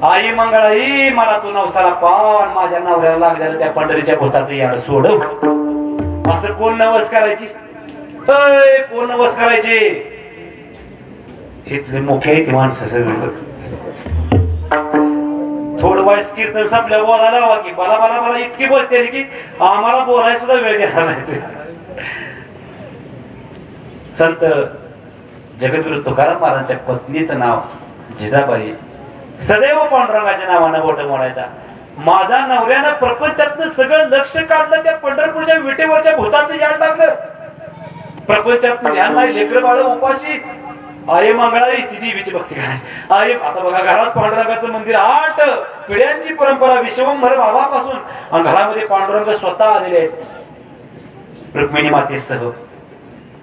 आई मंगळाई मला तू नवसाला पावन माझ्या नवऱ्याला लागलेलं त्या पंढरीच्या भूताचं याड सोडव असं कोण नवस करायची कोण नवस करायचे इथले मोठे आहेत माणसं सगळं थोडं वाईस कीर्तन संपल्या बोलायला हवा की मला मला मला इतकी बोलते की आम्हाला बोलायला सुद्धा वेळ देणार नाही संत जगद्गुरु तुकाराम महाराजांच्या पत्नीचं नाव जिजाबाई सदैव पांडुरंगाच्या नावानं बोट मोडायचा माझा नवऱ्यानं प्रपंचातनं सगळं लक्ष काढलं त्या पंढरपूरच्या विटेवरच्या भूताचं याड लागलं प्रपंचात ध्यान नाही लेकर बाळ उपाशी आई मंगळाई ती देवीची भक्ती करायची आई आता बघा घरात पांडुरंगाचं मंदिर 8 पिढ्यांची परंपरा विश्वंभर भावापासून आणि घरामध्ये पांडुरंग स्वतः आलेले आहेत रुक्मिणी मातेसह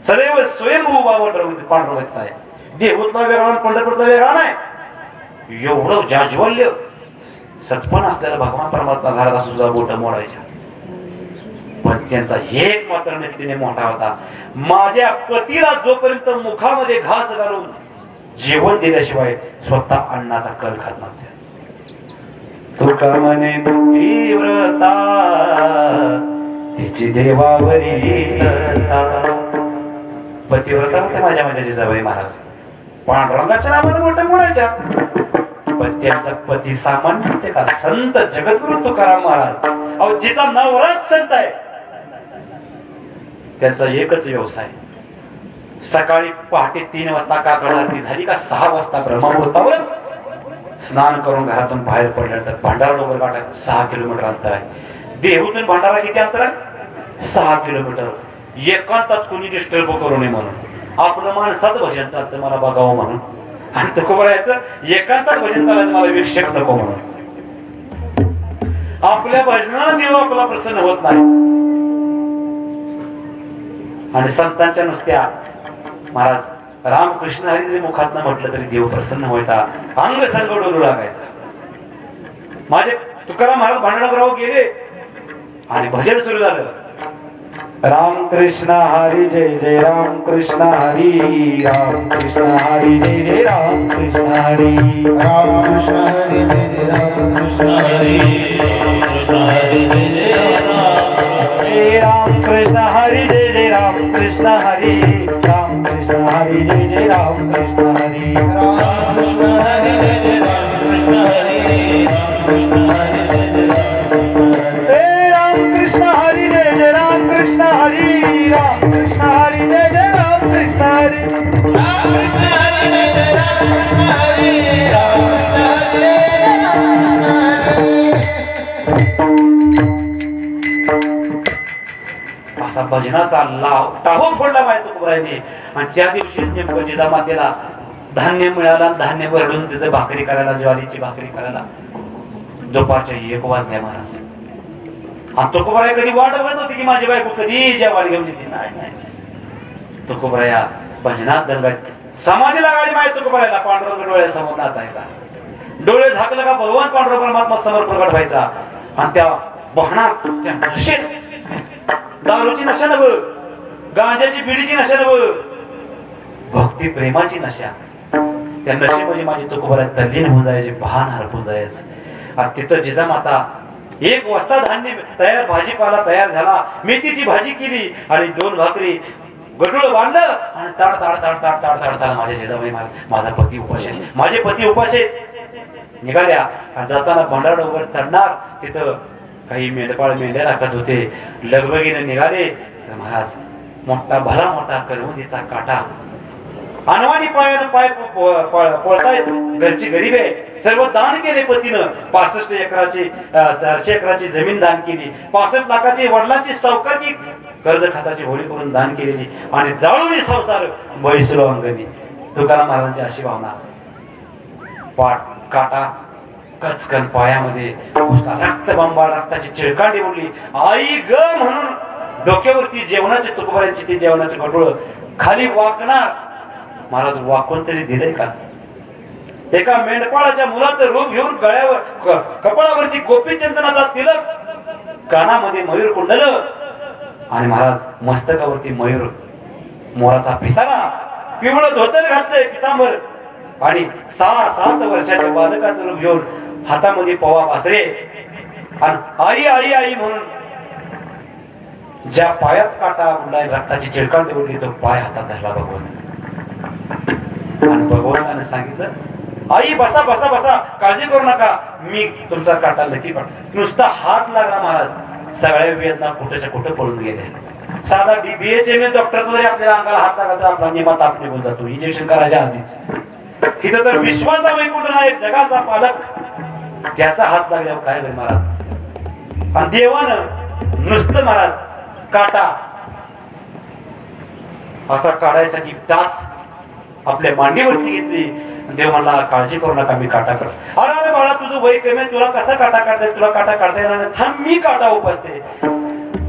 सदैव स्वयंभू पांडुरंग आहे देहूतला वेगळा पंढरपूरचा वेगळा नाही एवढं जाज्वल्य सत्पण असलेला भगवान परमात्मा घरात असं सुद्धा बोट मोडायच्या पण त्यांचा एक मात्र नेत्याने मोठा होता माझ्या पतीला जोपर्यंत मुखामध्ये घास घालून जेवण दिल्याशिवाय स्वतः अन्नाचा कल खात नव्हते तुका म्हणे पतिव्रता तिची देवावरी सत्ता पतिव्रता होते माझ्या जिजाबाई महाराज पांडुरंगाच्या नावाने मोठ्या मोडायच्या पण त्यांचा पती सामान्य होते का संत जगद्गुरु तुकाराम महाराज अहो जिचा नवराच संत आहे त्यांचा एकच व्यवसाय सकाळी पहाटे 3 वाजता काकड आरती झाली का 6 वाजता ब्रह्ममुहूर्तावरच स्नान करून घरातून बाहेर पडल्यानंतर भंडारा डोंगर गाठायचं 6 किलोमीटर अंतर आहे देहूतून भंडारा किती अंतर आहे 6 किलोमीटर एकांतात कोणी डिस्टर्ब करू नये म्हणून आपलं माणसात भजन चालतं मला बघावं म्हणून आणि तो बोलायचं एकांतात भजन चालायचं मला वीक्षक नको म्हणून आपल्या भजनानं देव आपला प्रसन्न होत नाही आणि संतांच्या नुसत्या महाराज रामकृष्ण हरी जरी मुखात म्हटलं तरी देव प्रसन्न व्हायचा अंग संग डोलू लागायचा माझे तुकाराम महाराज भांडणगराव गेले आणि भजन सुरू झालं राम कृष्ण हरी जय जय राम कृष्ण हरी राम कृष्ण हरी जय जय राम कृष्ण हरी राम कृष्ण हरी जय जय राम कृष्ण हरी राम कृष्ण हरी जय जय राम कृष्ण हरी राम कृष्ण हरी जय जय राम कृष्ण हरी राम कृष्ण हरी जय जय राम कृष्ण हरी राम कृष्ण हरी जय जय राम कृष्ण हरी जय जय राम कृष्ण हरी राम कृष्ण हरी जय जय राम कृष्ण हरी राम कृष्ण हरी जय जय राम कृष्ण हरी राम कृष्ण हरी जय जय राम कृष्ण हरी असा भजनाचा लाव टाहो फोडला माहिती तुकोबारायांनी आणि त्या दिवशीच नेमकं जिजामातेला धान्य मिळाला धान्य भरडून तिथं भाकरी करायला ज्वारीची भाकरी करायला दुपारच्या 1 वाजल्या महाराज आणि तुकोबाराय कधी वाट बघत होती की माझी बायको कधी जेवायला घेऊन येते नाही तुकोबाराया भजनात दंगात समाधी लागायची माहिती तुकोबारायला पांडुरंग डोळ्यासमोर नाचायचा डोळे झाकलं का भगवान पांडुरंग परमात्मा समोर प्रकट व्हायचा आणि त्या बहणात त्या नशेत दारूची नशा नव गांजाची बिडीची नशा नव भक्ती प्रेमाची नशा त्या नशेमध्ये माझी तुकोबाराय तल्लीन होऊन जायचे भान हरपून जायचं आणि तिथं जिजामाता 1 वाजता धान्य तयार भाजीपाला तयार झाला मेथीची भाजी केली आणि 2 भाकरी गडूळ बांधलं आणि ताड ताड ताड ताड ताड ताड ताड माझ्या जिजाबाई माझा पती उपास आहे माझे पती उपास आहेत निघाल्या जाताना भंडारडोंगर चढणार तिथं काही मेंढपाळ मेंढ्या राखत होते लगबगीने निघाले तर महाराज मोठा भला मोठा करवंदीचा काटा अनवाणी पायानं पाय पळतायत घरची गरीब आहे सर्व दान केले पतीनं 65 एकराची 400 एकराची जमीन दान केली 65 लाखाची वडिलांची सावकारी कर्ज खात्याची होळी करून दान केलेली आणि जाळून संसार बैसलो अंगणी तुकाराम महाराजांची अशी भावना पाठ काटा कचकन पायामध्ये घुसला रक्तबंबाळ रक्ताची चिळकांडी उडली आई ग म्हणून डोक्यावरती जेवणाचे तुकोबारायांची ते जेवणाचे गटोळ खाली वाकणार महाराज वाकून तरी दिलंय का एका मेंढपाळाच्या मुलाचं रूप घेऊन गळ्यावर कपाळावरती गोपीचंदनाचा तिलक कानामध्ये मयूर कुंडल आणि महाराज मस्तकावरती मयूर मोराचा पिसारा पिवळं धोतर घातलंय पितांबर आणि 6-7 वर्षाच्या बालकाचं रूप घेऊन हातामध्ये पवा बासरे आणि आई आई आई म्हणून ज्या पायात काटा उडलाय रक्ताची चिळकांडी उडली तो पाय हातात धरला भगवंत आणि भगवंताने सांगितलं आई बसा बसा बसा काळजी करू नका मी तुमचा काटा नक्की काढ नुसता हात लागला महाराज सगळ्या वेदना कुठेच्या कुठे पळून गेल्या साधा BHMS डॉक्टरचा जरी आपल्याला अंगाला हात लागला तर आपला निमा ताप निघून जातो इंजेक्शन करायच्या आधीच इथं तर विश्वाचा वैकुंठ नायक जगाचा पालक त्याचा हात लागल्यावर काय होईल महाराज आणि देवानं नुसतं महाराज काटा असा काढायसाठी टाच आपल्या मांडीवरती घेतली देव म्हणला काळजी करू नका मी काटा काढ अरे अरे बाळा तुझं वय कमी आहे तुला कसा काटा काढताय तुला काटा काढता येणार नाही थांब मी काटा उपसते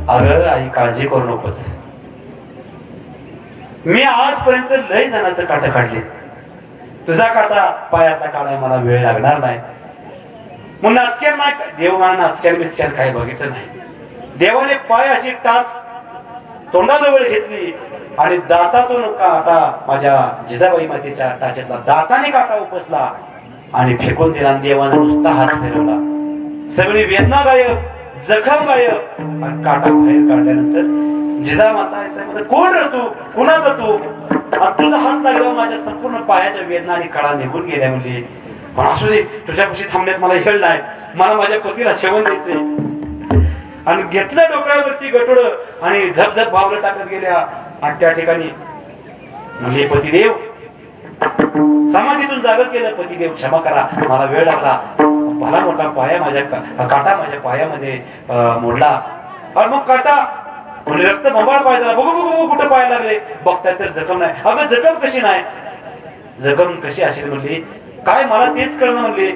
अरे आई काळजी करू नकोस मी आजपर्यंत लय जणांचं काटा काढले तुझा काटा पायातला काढाय मला वेळ लागणार नाही मग नाचक्यान नाही देव मला नाचक्यान बिचक्यान काही बघितलं नाही देवाने पाय अशी टाच तोंडाजवळ घेतली आणि दातातून काटा माझ्या जिजाबाई मातेच्या टाच्यातला दाताने काटा उपसला आणि फेकून दिला देवाने नुसता हात फिरवला सगळी वेदना गायब जखम गायब आणि काटा बाहेर काढल्यानंतर जिजामाता कोण रे तू कुणाचा तू तुझा हात लागल्यावर माझ्या संपूर्ण पायाच्या वेदना आणि कळा निघून गेल्या म्हणजे पण असू दे तुझ्यापाशी थांबण्यात मला हेळ नाही मला माझ्या पतीला शेवण द्यायचंय आणि घेतलं डोक्यावरती गटोड आणि झपझप बावलं टाकत गेल्या आणि त्या ठिकाणी म्हणजे पतिदेव समाधीतून जाग केलं पतिदेव क्षमा करा मला वेळ लागला भला मोठा पाया माझ्या काटा माझ्या पायामध्ये मोडला आणि मग काटा म्हणजे रक्त बंबाळ पाय झाला बघू बघू कुठं पाय लागले बघताय तर जखम नाही अगं जखम कशी नाही जखम कशी असेल म्हणली काय मला तेच कळलं म्हणले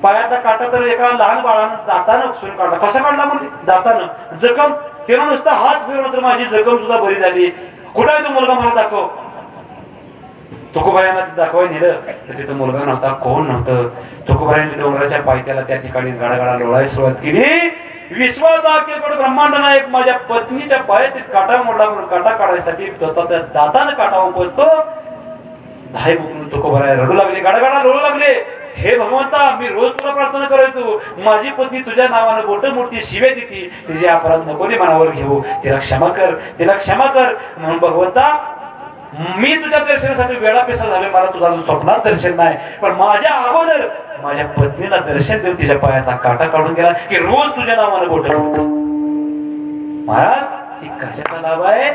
पायाचा काटा तर एका लहान बाळानं दातानं उपसून काढला कसा काढला म्हणले दातानं जखम तेव्हा नुसता हात फिरवला तर माझी जखम सुद्धा बरी झाली कुठं आहे तो मुलगा मला दाखव तुकोबारायांना दाखवायला नेलं तर तिथं मुलगा नव्हता कोण नव्हतं तुकोबारायांनी डोंगराच्या पायथ्याला त्या ठिकाणी गाडागाडा लोळायला सुरुवात केली विश्वाचा अखेर ब्रह्मांड नायक माझ्या पत्नीच्या पायात काटा मोडला म्हणून काटा काढायसाठी त्या दाताने काटा उपसतो. धाय बुकून तुकोबराय रडू लागले, गाडागाडा लोळू लागले. हे भगवंता, मी रोज तुला प्रार्थना करायचो, माझी पत्नी तुझ्या नावानं बोट मूर्ती शिवे देती, तिचे अपराध नको रे मनावर घेऊ, तिला क्षमा कर, तिला क्षमा कर. म्हणून भगवंता, मी तुझ्या दर्शनासाठी वेळा पेसा झाले, मला तुझा अजून स्वप्नात दर्शन नाही, पण माझ्या अगोदर माझ्या पत्नीला दर्शन देऊन तिच्या पायातला काटा काढून गेला की रोज तुझ्या नावानं बोट मूर्ती. महाराज, ही कशाचा लाभ आहे?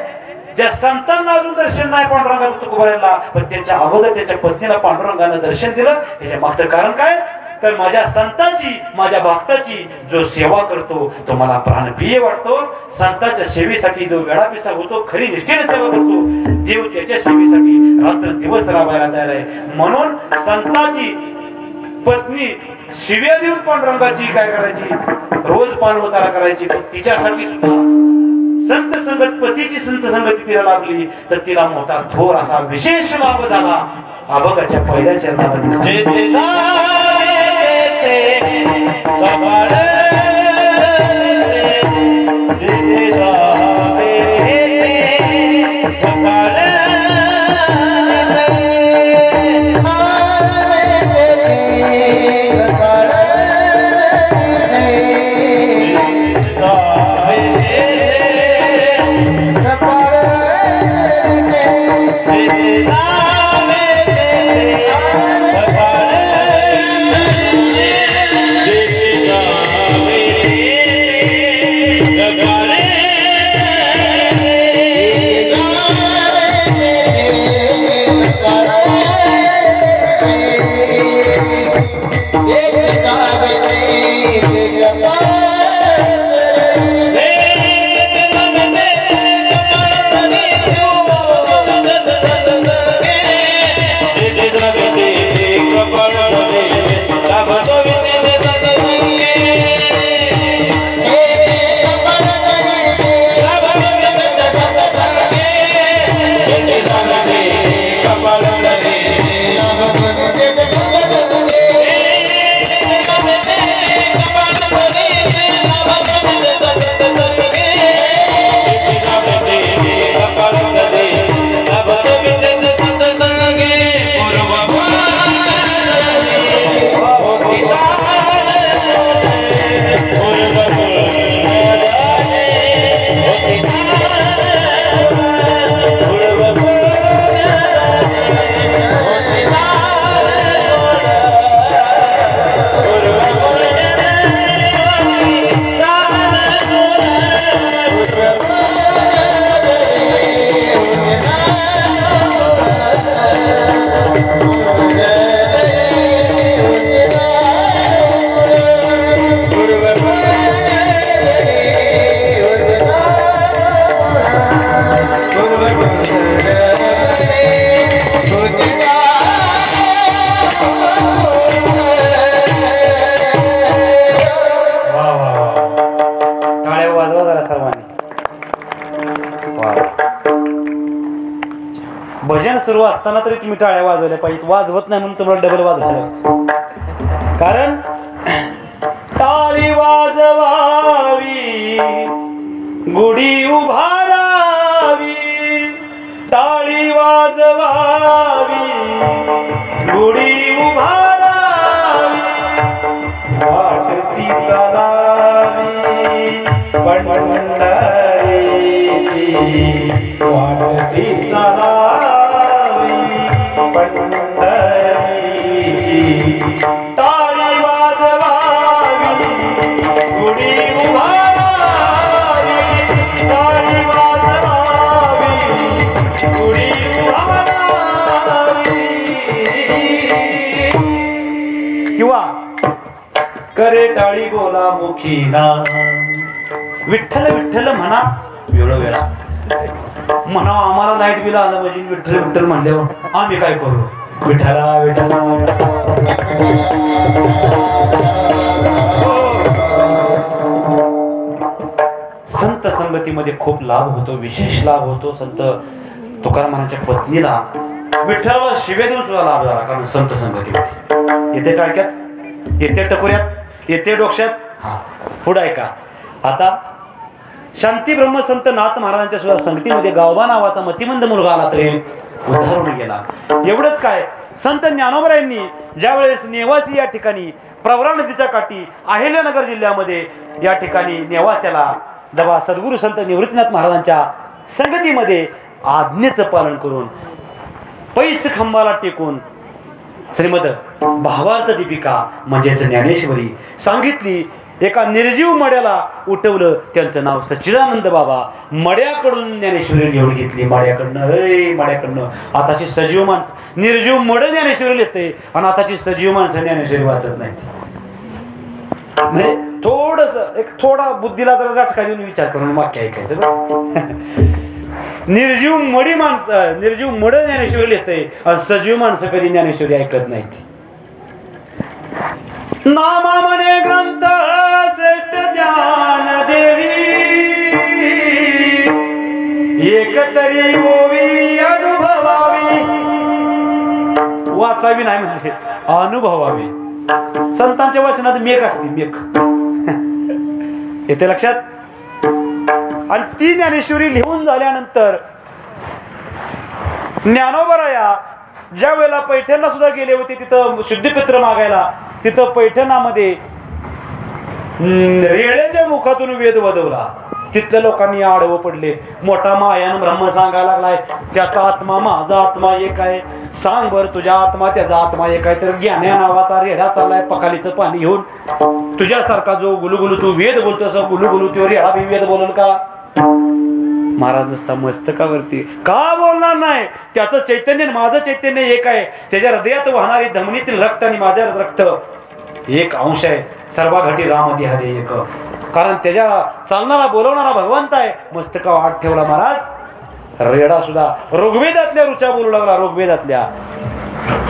ज्या संतांना अजून दर्शन नाही पांडुरंगाचं तुकोबारायला, पण त्यांच्या अगोदर त्याच्या पत्नीला पांडुरंगानं दर्शन दिलं. याच्या मागचं कारण काय? तर माझ्या संतांची, माझ्या भक्ताची जो सेवा करतो तो मला प्राणप्रिय वाटतो. संतांच्या सेवेसाठी जो वेळापिसा होतो, खरी निष्ठेने सेवा करतो, देव त्याच्या सेवेसाठी रात्र दिवस राबायला तयार आहे. म्हणून संतांची पत्नी शिव्या देऊन पांडुरंगाची काय करायची? रोज पानवतारा करायची. पण तिच्यासाठी सुद्धा संत संगत, पतीची संत संगती तिला लाभली तर तिला मोठा थोर असा विशेष लाभ झाला. अभंगाच्या पहिल्या चरणामध्ये भजन सुरू असताना तरी तुम्ही टाळ्या वाजवल्या पाहिजेत. वाजवत नाही म्हणून तुम्हाला डबल वाजवलं. कारण टाळी वाजवावी, गुढी उभारावी, टाळी वाजवावी, गुढी उभारावी, वाटती चालावी पंढरीची, वाटती चालावी पंढरीची, टाळी वाजवावी, गुढी उभारावी, टाळी वाजवावी, गुढी उभारावी. किंवा करे टाळी बोला मुखी ना, विठ्ठल विठ्ठल म्हणा वेळोवेळा. म्हणा आम्हाला लाईट बिल आलं म्हणजे विठ्ठल विठ्ठल म्हणल्यावर आम्ही काय करू? विठ्ठला विठ्ठला संत संगतीमध्ये खूप लाभ होतो, विशेष लाभ होतो. संत तुकारामांच्या पत्नीला विठ्ठल शिवे देऊन सुद्धा लाभ झाला, कारण संत संगतीमध्ये. येते टाळक्यात, येते टकोऱ्यात, येते डोक्यात. हा पुढे ऐका. आता शांती ब्रह्मसंत नाथ महाराजांच्या सुद्धा संगतीमध्ये गावबा नावाचा मतिमंद मुलगा आला तरी उद्धारून गेला. एवढंच काय, संत ज्ञानोबरायांनी ज्यावेळेस नेवासी या ठिकाणी प्रवरा नदीच्या काठी अहिल्यानगर जिल्ह्यामध्ये या ठिकाणी नेवास्याला जेव्हा सद्गुरू संत निवृत्तीनाथ महाराजांच्या संगतीमध्ये आज्ञेचं पालन करून पैस खांबाला टेकून श्रीमद भावार्थ दीपिका म्हणजेच ज्ञानेश्वरी सांगितली. एका निर्जीव मड्याला उठवलं, त्यांचं नाव सच्चिदानंद बाबा. मड्याकडून ज्ञानेश्वरी लिहून घेतली. मड्याकडनं आताची सजीव माणसं, निर्जीव मड ज्ञानेश्वरी लिहिते आणि आताची सजीव माणसं ज्ञानेश्वरी वाचत नाही. म्हणजे थोडा बुद्धीला जरा झटका देऊन विचार करून वाक्य ऐकायचं. निर्जीव मडी माणसं, निर्जीव मड ज्ञानेश्वरी लिहिते आणि सजीव माणसं कधी ज्ञानेश्वरी ऐकत नाहीत. नामा म्हणे ग्रंथ श्रेष्ठ ज्ञान देवी, एकतरी ओवी अनुभवावी. वाचावी नाही म्हणजे अनुभवावी. संतांच्या वचनात मेक असते, मेक येते लक्षात. आणि ती ज्ञानेश्वरी लिहून झाल्यानंतर ज्ञानोबराया ज्या वेळेला पैठणला सुद्धा गेले होते तिथं शुद्धीपत्र मागायला, तिथं पैठणामध्ये रेड्याच्या मुखातून वेद वदवला. तिथल्या लोकांनी आडवं पडले. मोठा मायान ब्रह्म सांगायला लागलाय, त्याचा आत्मा माझा आत्मा एक आहे. सांग बर तुझ्या आत्मा त्याचा आत्मा एक आहे. तर ज्ञान्या नावाचा रेडा चाललाय पखालीचं पाणी घेऊन. तुझ्यासारखा जो गुलुगुलू तू वेद बोलतोस, गुलुगुलू तो रेडा बी वेद बोलल का? महाराज नुसता मस्तकावरती का बोलणार नाही? त्याचं चैतन्य माझं चैतन्य एक आहे. त्याच्या हृदयात वाहणारी धमनीतील रक्त आणि माझ्या रक्त एक अंश आहे. सर्वाघटी राम देहादे एक. कारण त्याच्या चालणारा बोलवणारा भगवंत आहे. मस्तका आत ठेवला महाराज. रेडा सुद्धा ऋग्वेदातल्या रुचा बोलू लागला. ऋग्वेदातल्या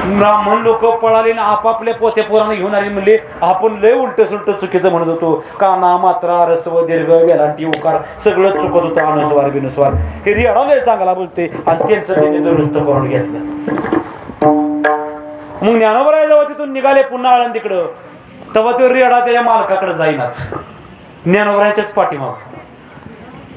ब्राह्मण लोक पळाले ना आपापल्या पोते पोराने घेऊन आले. म्हणले आपण लय उलट सुलट चुकीचं म्हणत होतो. काना मात्रा रस्व दीर्घ वेलांटी उकार सगळं चुकत होतं. अनुस्वार बिनुस्वार हे रेडा लय चांगला बोलते आणि त्यांचं त्यांनी दुरुस्त करून घेतलं. मग ज्ञानोबराय जेव्हा तिथून निघाले पुन्हा आळंदीकडं, तेव्हा तो रेडा त्याच्या मालकाकडे जाईनाच. ज्ञानोबरायच्याच पाठीमाग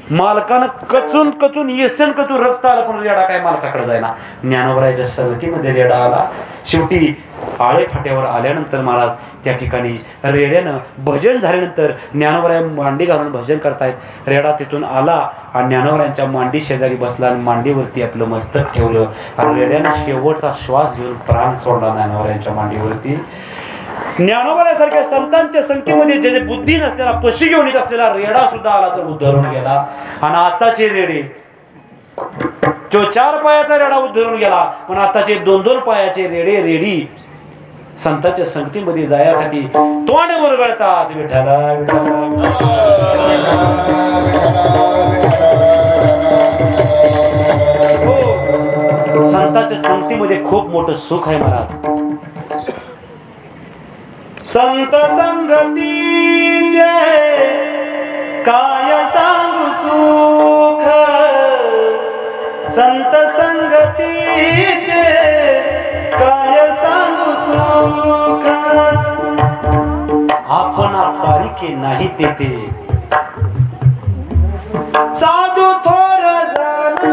मालकानं कचून कचून येसन कचून रक्त आलं, पण रेडा काय मालकाकडे जायना. ज्ञानोबरायच्या संगतीमध्ये रेडा आला. शेवटी आळे फाट्यावर आल्यानंतर महाराज त्या ठिकाणी रेड्यानं भजन झाल्यानंतर ज्ञानोबराय मांडी घालून भजन करतायत. रेडा तिथून आला आणि ज्ञानोबरायांच्या मांडी शेजारी बसला आणि मांडीवरती आपलं मस्तक ठेवलं. आणि रेड्यानं शेवटचा श्वास घेऊन प्राण सोडला ज्ञानोबरायांच्या मांडीवरती. ज्ञानोबरासारख्या संतांच्या संख्येमध्ये जे बुद्धी नसलेला पशी घेऊन येत असलेला रेडा सुद्धा आला तर उद्धरून गेला. आणि आताचे रेडे, तो 4 पायाचा रेडा उद्धरून गेला, पण आताचे 2-2 पायाचे रेडे रेडी संतांच्या संगतीमध्ये जायसाठी तोंड मुरगळतात. विठ्ठला विठ्ठला. हो, संतांच्या संगतीमध्ये खूप मोठं सुख आहे महाराज. संत संगतीचे काय सांगू सुख, संत संगतीचे काय सांगू सुख. आपण पारिके नाही तेथे साधू थोर जन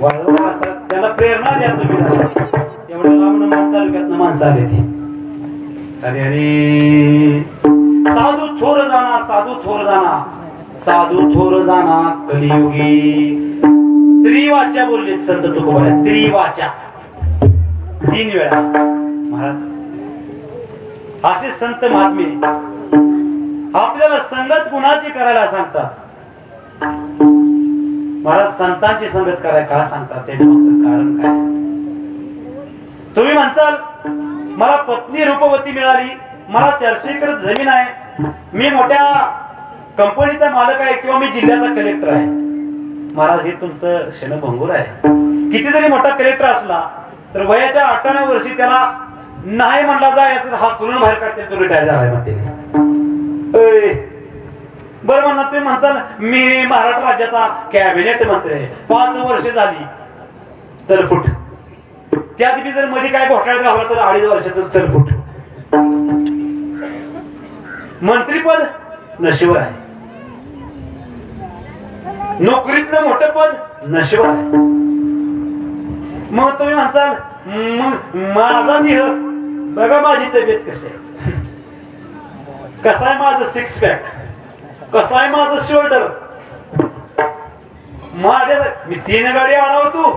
वाढवणार असतात त्याला प्रेरणा द्या तुम्ही जरा. एवढ्या लांब मान तालुक्यातनं माणसं आले ती. अरे अरे साधू थोर जाना साधू थोर जाना साधू थोर जाना कलियुगी. त्रिवाच्या बोलले संत तुकोबा. त्रिवाच्या 3 वेळा महाराज. असे संत महात्मे आपल्याला संगत कुणाची करायला सांगतात. महाराज संतांची संगत करायला का सांगतात त्याच्या मागचं कारण काय. तुम्ही म्हणताल मला पत्नी रूपवती मिळाली, मला 400 एकर जमीन आहे, मी मोठ्या कंपनीचा मालक आहे किंवा मी जिल्ह्याचा कलेक्टर आहे. महाराज हे तुमचं क्षणभंगूर आहे. किती जरी मोठा कलेक्टर असला तर वयाच्या 98 वर्षी त्याला नाही म्हणला जायचं हा कुरून बाहेर काढते तो रिटायर झालाय म्हणते. बरं म्हणा तुम्ही म्हणता मी महाराष्ट्र राज्याचा कॅबिनेट मंत्री आहे, 5 वर्ष झाली चलफुट. त्यात बी जर मध्ये काय घोटाळा घावला तर 2.5 वर्षातच चलफुट. मंत्रीपद नशिवर आहे, नोकरीतलं मोठं पद नशिवर आहे. मग तुम्ही म्हणताल मग माझा देह बघा, माझी तब्येत कशी आहे, कसा आहे माझं 6 पॅक, कसं आहे माझं शोल्डर, माझ्या मी 3 गाडी आडवतो.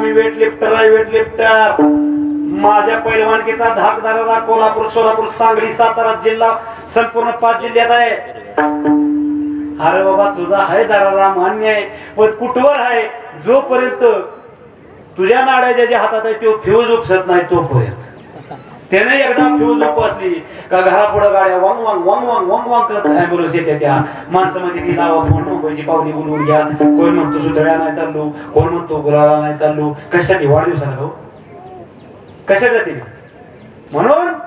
मी वेट लिफ्टर आहे, वेट लिफ्टर. माझ्या पैलवानकीचा धाकदाराला कोल्हापूर, सोलापूर, सांगली, सातारा जिल्हा संपूर्ण 5 जिल्ह्यात आहे. अरे बाबा तुझा आहे दाराला मान्य आहे, पण कुठवर आहे जोपर्यंत तुझ्या नाड्या ज्याच्या हातात आहे तो फ्यूज उपसत नाही तोपर्यंत. त्याने एकदा फ्यूज उपसली का घरापुढे गाड्या वांग वांग वांग वांग वांग वांग करत ॲम्ब्युलन्स येते. त्या माणसामध्ये ती नावं फोन मुंबईची पावली बोलवून घ्या. कोण म्हणतो सुतळ्या नाही चाललो, कोण म्हणतो गुलाला नाही चाललो. कशासाठी वाढदिवसाला भाऊ कशासाठी जाते म्हणून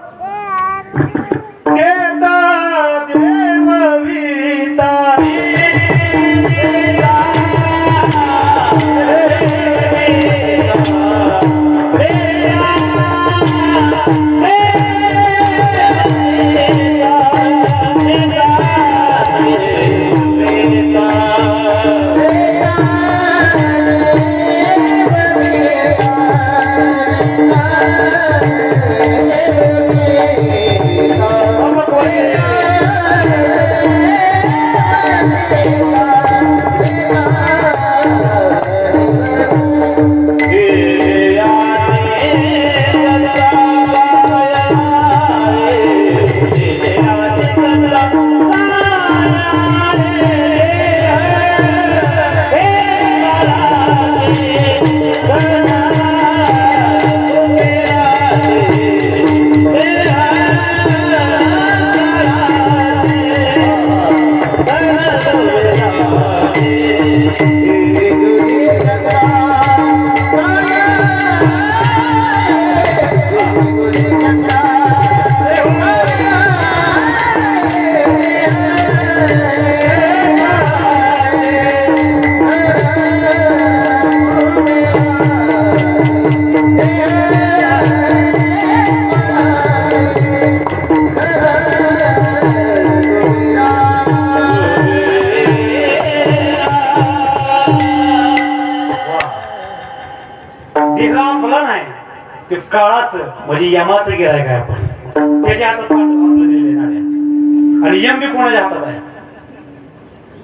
काळाचं म्हणजे यमाचं गिरायक आहे आपण. त्याच्या हातात आपलं दिले नाड्या आणि यम बी कोणाच्या हातात आहे.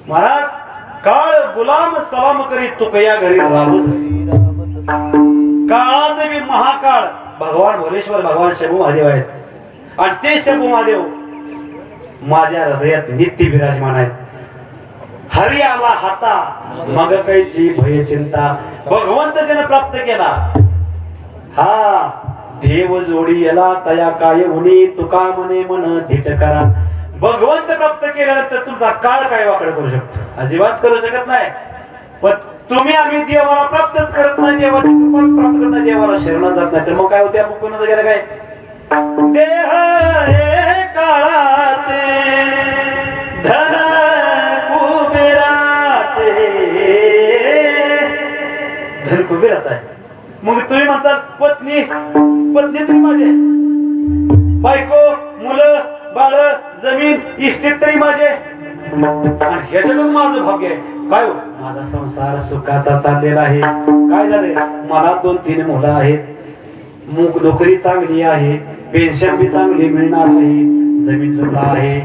महाराज काळ गुलाम सलाम करीत तो कया घरी राबत. काळाचे बी महाकाळ भगवान भोलेश्वर भगवान शंभू महादेव आहेत. आणि ते शंभू महादेव माझ्या हृदयात नित्य विराजमान आहेत. हरी आला हाता मग काहीची भय चिंता. भगवंत जन प्राप्त केला हा देव जोडी याला तया काय उनी तुका मने मन धीट करा. भगवंत प्राप्त केल्यानंतर तुमचा काळ काय वाकडं करू शकतो, अजिबात करू शकत नाही. पण तुम्ही आम्ही देवाला प्राप्तच करत नाही, देवाची कृपाच प्राप्त करत नाही, देवाला शरणात जात नाही तर मग काय होते. आपण कोणाचं गेलं काय. देह हे काळाचे धन कुबेराचे. धन कुबेराचा आहे. मग तुम्ही म्हणता पत्नी पत्नी तरी माझे, बायको मुलं बाळ जमीन इस्टेट तरी माझे. आणि ह्याच्यातच माझं भाग्य आहे. काय हो, माझा संसार सुखाचा चाललेला आहे. काय झालंय, मला 2-3 मुलं आहेत, नोकरी चांगली आहे, पेन्शन बी चांगली मिळणार आहे, जमीन जुमला आहे,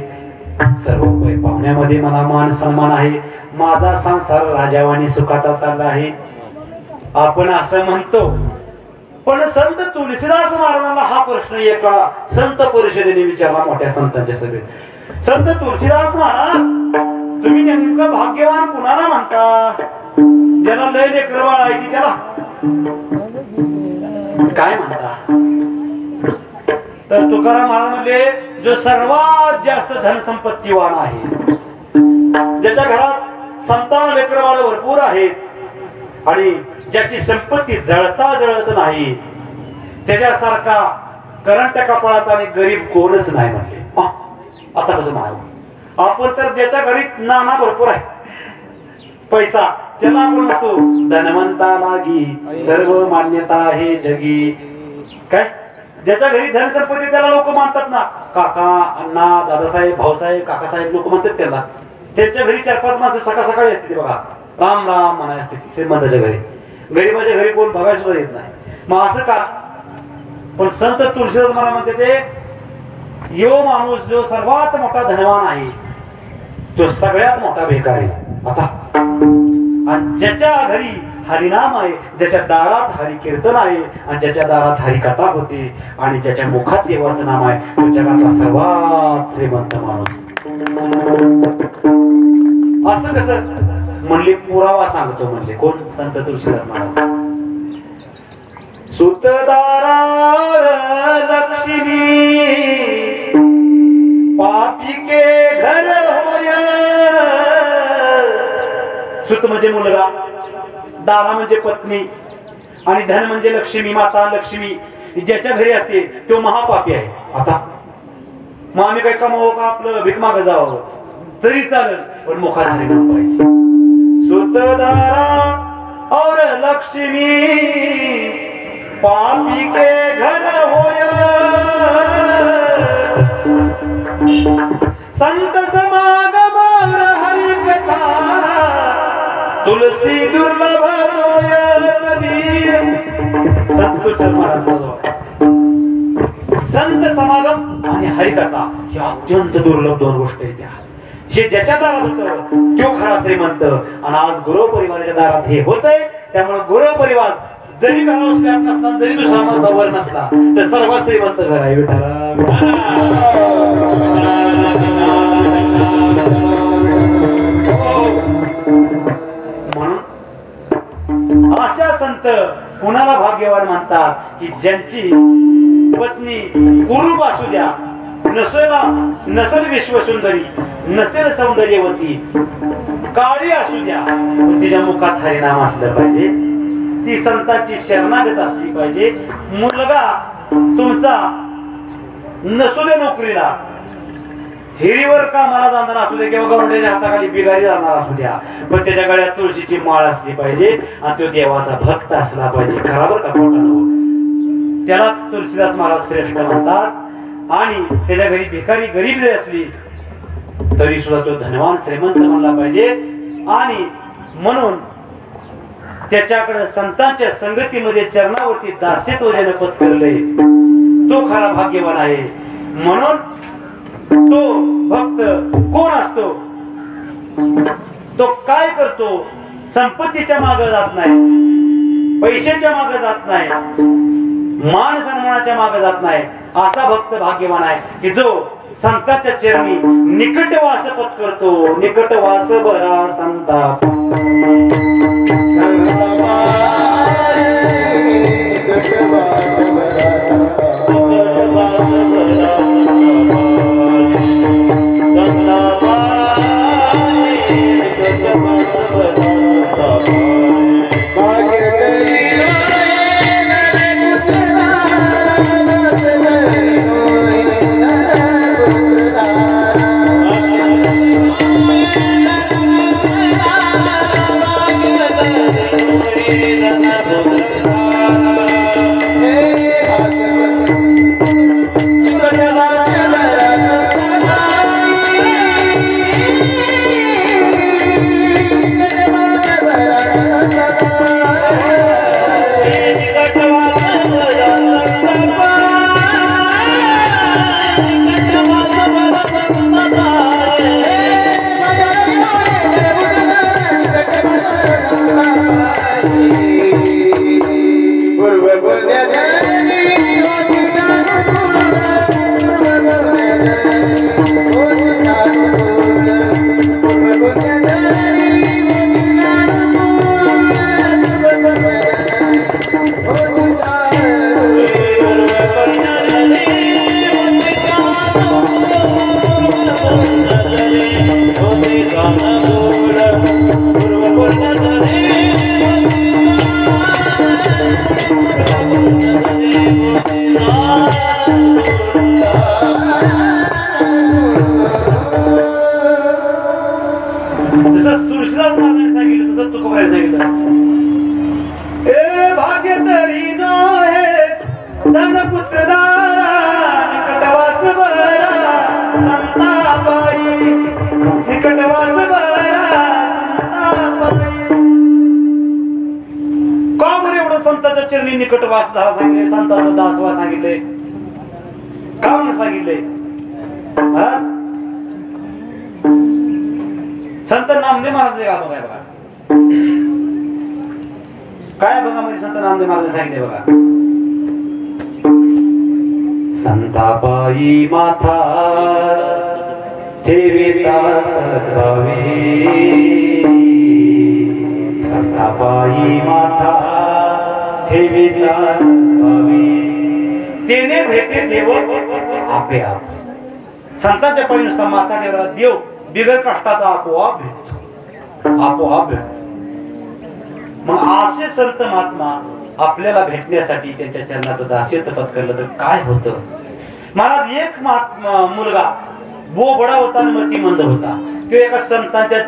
सर्व पाहुण्यामध्ये मला मान सन्मान आहे. माझा संसार राजावानी सुखाचा चालला आहे. आपण असं म्हणतो, पण संत तुलसीदास महाराजांना हा प्रश्न एका संत परिषदेने विचारला, मोठ्या संतांच्या सभेत. संत तुलसीदास महाराज, तुम्ही नेमकं भाग्यवान कुणाला म्हणता? ज्याला लय लेकरं बाळ आहे ती त्याला काय म्हणता? तर तुकाराम महाराज म्हणले, जो सर्वात जास्त धनसंपत्तीवान आहे, ज्याच्या घरात संतान लेकरं बाळ भरपूर आहेत आणि ज्याची संपत्ती जळता जळत नाही, त्याच्यासारखा करंट कपाळात आणि गरीब कोणच नाही म्हणले. आता कसं म्हणावं आपण? तर ज्याच्या घरी नाना भरपूर आहे, पैसा, त्याला आपण म्हणतो धनवंता लागी सर्व मान्यता आहे जगी. काय, ज्याच्या घरी धनसंपत्ती त्याला लोक मानतात ना, काका, अण्णा, दादासाहेब, भाऊसाहेब, काकासाहेब लोक म्हणतात त्याला. त्यांच्या घरी 4-5 माणसं सकाळ सकाळी असते, ते बघा राम राम म्हणाय असते श्रीमंताच्या घरी. गरीबाच्या घरी कोण बघायला सुद्धा येत नाही. मग असं का? पण संत तुलसीदास मला म्हणते ते, यो माणूस जो सर्वात मोठा धनवान आहे तो सगळ्यात मोठा भिकारी. आता आणि ज्याच्या घरी हरिनाम आहे, ज्याच्या दारात हरी कीर्तन आहे आणि ज्याच्या दारात हरी कथा होते आणि ज्याच्या मुखात देवाचं नाम आहे, तो जगातला सर्वात श्रीमंत माणूस. असं कसं म्हणले? पुरावा सांगतो म्हणले. कोण? संत तुलसीदास महाराज. सुतदारार लक्ष्मी पापी के घर होय. सुत म्हणजे मुलगा, दारा म्हणजे पत्नी आणि धन म्हणजे लक्ष्मी, माता लक्ष्मी. ज्याच्या घरी असते तो महापापी आहे. आता मग आम्ही काही कमावं का? आपलं भीक मागं जावं तरी चालेल, पण मुखात हरिनाम पाहिजे. सुतदारा और लक्ष्मी पापी के घर होय. संत समागम हरि कथा तुलसी दुर्लभ होय कबीर. संत तुलसीदास महाराज, संत समागम आणि हरिकथा ही अत्यंत दुर्लभ 2 गोष्टी आहेत. हे ज्याच्या दारात होतं तो खरा श्रीमंत. आणि आज गुरु परिवाराच्या दारात हे होतंय. त्यामुळे गुरु परिवार जरी घरावर स्लॅब नसला, जरी दुसरा मजला वर नसला, तर सर्वात श्रीमंत घर आहे. विठ्ठला म्हणून अशा संत कुणाला भाग्यवान म्हणतात की ज्यांची पत्नी कुरूप असू द्या, नसेल विश्वसुंदरी, नसेल सौंदर्यवती, काळी असू द्या, पण तिच्या मुखात हरिनाम असलं पाहिजे, ती संतांची शरणागत असली पाहिजे. मुलगा तुमचा नसू दे नोकरीला, हिरीवर कामाला जाणार असू दे किंवा गवंड्याच्या हाताखाली बिगारी जाणार असू द्या, पण त्याच्या गळ्यात तुळशीची माळ असली पाहिजे आणि तो देवाचा भक्त असला पाहिजे. खराबर का खोटा नव्हतं? त्याला तुलसीदास महाराज श्रेष्ठ म्हणतात. आणि त्याच्या घरी भिकारी गरीब जरी असली तरी सुद्धा तो धनवान श्रीमंत म्हणला पाहिजे. आणि म्हणून त्याच्याकडे संतांच्या संगतीमध्ये चरणावरती दास्यत्व ज्याने पत्करले तो खरा भाग्यवान आहे. म्हणून तो भक्त कोण असतो? तो काय करतो? संपत्तीच्या मागे जात नाही, पैशाच्या मागे जात नाही, मान सन्मानाच्या मागे जात नाही. असा भक्त भाग्यवान आहे की जो संतांच्या चरणी निकटवास पत्करतो. निकटवास बरा संताप जसं तुळशीदास महाराजांनी सांगितलं तसं तुकोबाराने सांगितलं. ए भाग्य तरी नोहे धन पुत्र दारा निकटवास बरा संतापाई निकटवास बरा संतापाई. का बरं एवढं संतांच्या चरणी निकटवास धारा सांगितले, संतांचा दासवा सांगितले, का म्हणून सांगितले महाराज? संत नामदेव महाराज गाणं काय बघा, काय बघा मध्ये संत नामदेव महाराज सांगितले बघा. संतापायी माथा ठेविता सद्भावी, संतापायी माथा ठेविता सद्भावी, तेने भेटे देव आपे आप. संतांच्या पायी नुसता माथा ठेवला देव बिगर कष्टाचा आपोआप भेटतो, आपोआप भेटतो. मग असे संत महात्मा आपल्याला भेटण्यासाठी त्यांच्या चरणाचं दास्यत्व पत्करलं तर काय होतं महाराज? एक मुलगा बोबडा होता आणि मतिमंद होता, तो एका संतांच्या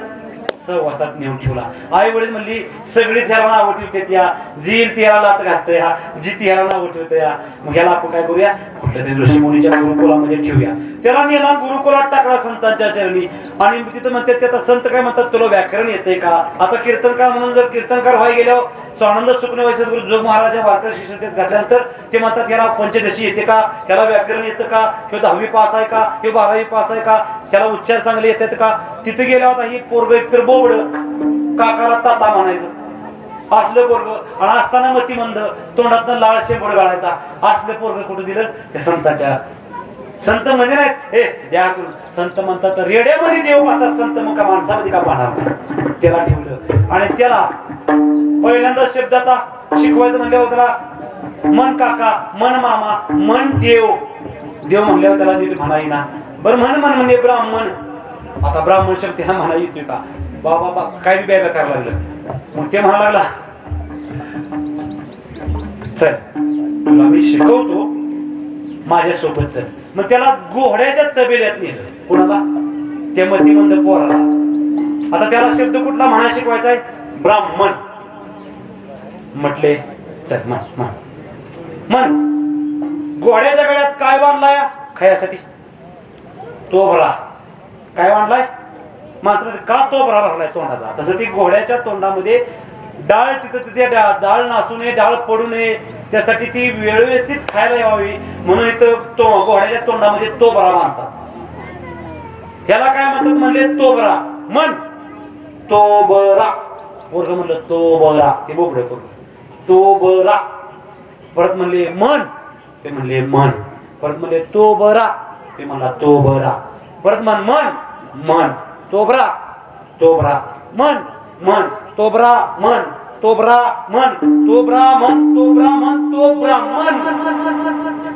सहवासात नेऊन ठेवला. आई वडील म्हणली सगळी त्याला नाव ठेवते, त्या जील त्याला लात घालत या, जी त्याला नाव ठेवते या. मग ह्याला आपण काय करूया, कुठल्या तरी ऋषीमुनीच्या गुरुकुलामध्ये ठेवूया. त्याला नेला गुरुकुलात टाकला संतांच्या चरणी. आणि तिथं म्हणतात त्याचा संत काय म्हणतात, तुला व्याकरण येते का? आता कीर्तनकार म्हणून जर कीर्तनकार व्हाय गेल्यावर स्वानंद सुखने वैश्वर जोग महाराज वारकरी शिक्षण घातल्यानंतर ते म्हणतात याला पंचदशी येते का, याला व्याकरण येतं का, किंवा 10वी पास आहे का, किंवा 12वी पास आहे का, त्याला उच्चार चांगले येतात का? तिथे गेल्यावर आता ही पोरग एकतर बोबड, काकाला ताता म्हणायचं असलं पोरग, आणि असताना मतिमंद, तोंडातनं लाळ शेंबड गाळायचा असलं पोरग कुठं दिलं? त्या संतांच्या. संत म्हणजे नाहीत हे द्या करून, संत म्हणतात रेड्यामध्ये देव पाहतात संत, मग का माणसामध्ये का पाहणार? त्याला ठेवलं आणि त्याला पहिल्यांदा शब्द आता शिकवायचं म्हणल्यावर त्याला मन काका, मन मामा, मन देव. देव म्हणल्यावर त्याला नीट म्हणा येईना. बरं म्हण म्हणजे ब्राह्मण. आता ब्राह्मण शब्द त्याला म्हणा येतोय का? बाबा काय बी बॅबॅ करायला लागलं. मग ते म्हणा लागला चल तुला मी शिकवतो माझ्यासोबत चल. मग त्याला घोड्याच्या तबेल्यात नेलं. कोणाला? त्या मतिमंद पोराला. आता त्याला शब्द कुठला म्हणा शिकवायचा आहे? ब्राह्मण. म्हटले चल म्हण म्हण म्हण. घोड्याच्या गळ्यात काय बांधलाय खायासाठी? तोबरा. काय बांधलाय? मात्र का तोबरा भरलाय तोंडाचा? तसं ती घोड्याच्या तोंडामध्ये डाळ, तिथं तिथे डाळ नासू नये, डाळ पडू नये, त्यासाठी ती व्यवस्थित खायला यावी म्हणून इथं घोड्याच्या तोंडामध्ये तोबरा बांधतात. ह्याला काय म्हणतात म्हणले? तोबरा. म्हण तोबरा. पोरग म्हणलं तोबरा. ते बोबडे पोरग तोबरा. परत म्हणले म्हण. ते म्हणले म्हण. परत म्हणले तोबरा. ते म्हणला तोबरा. परत म्हण म्हण म्हण. तोबरा तोबरा म्हण म्हण. तोबरा म्हण. तोबरा म्हण. तोबरा म्हण. तोबरा म्हण. तो ब्राह्मण.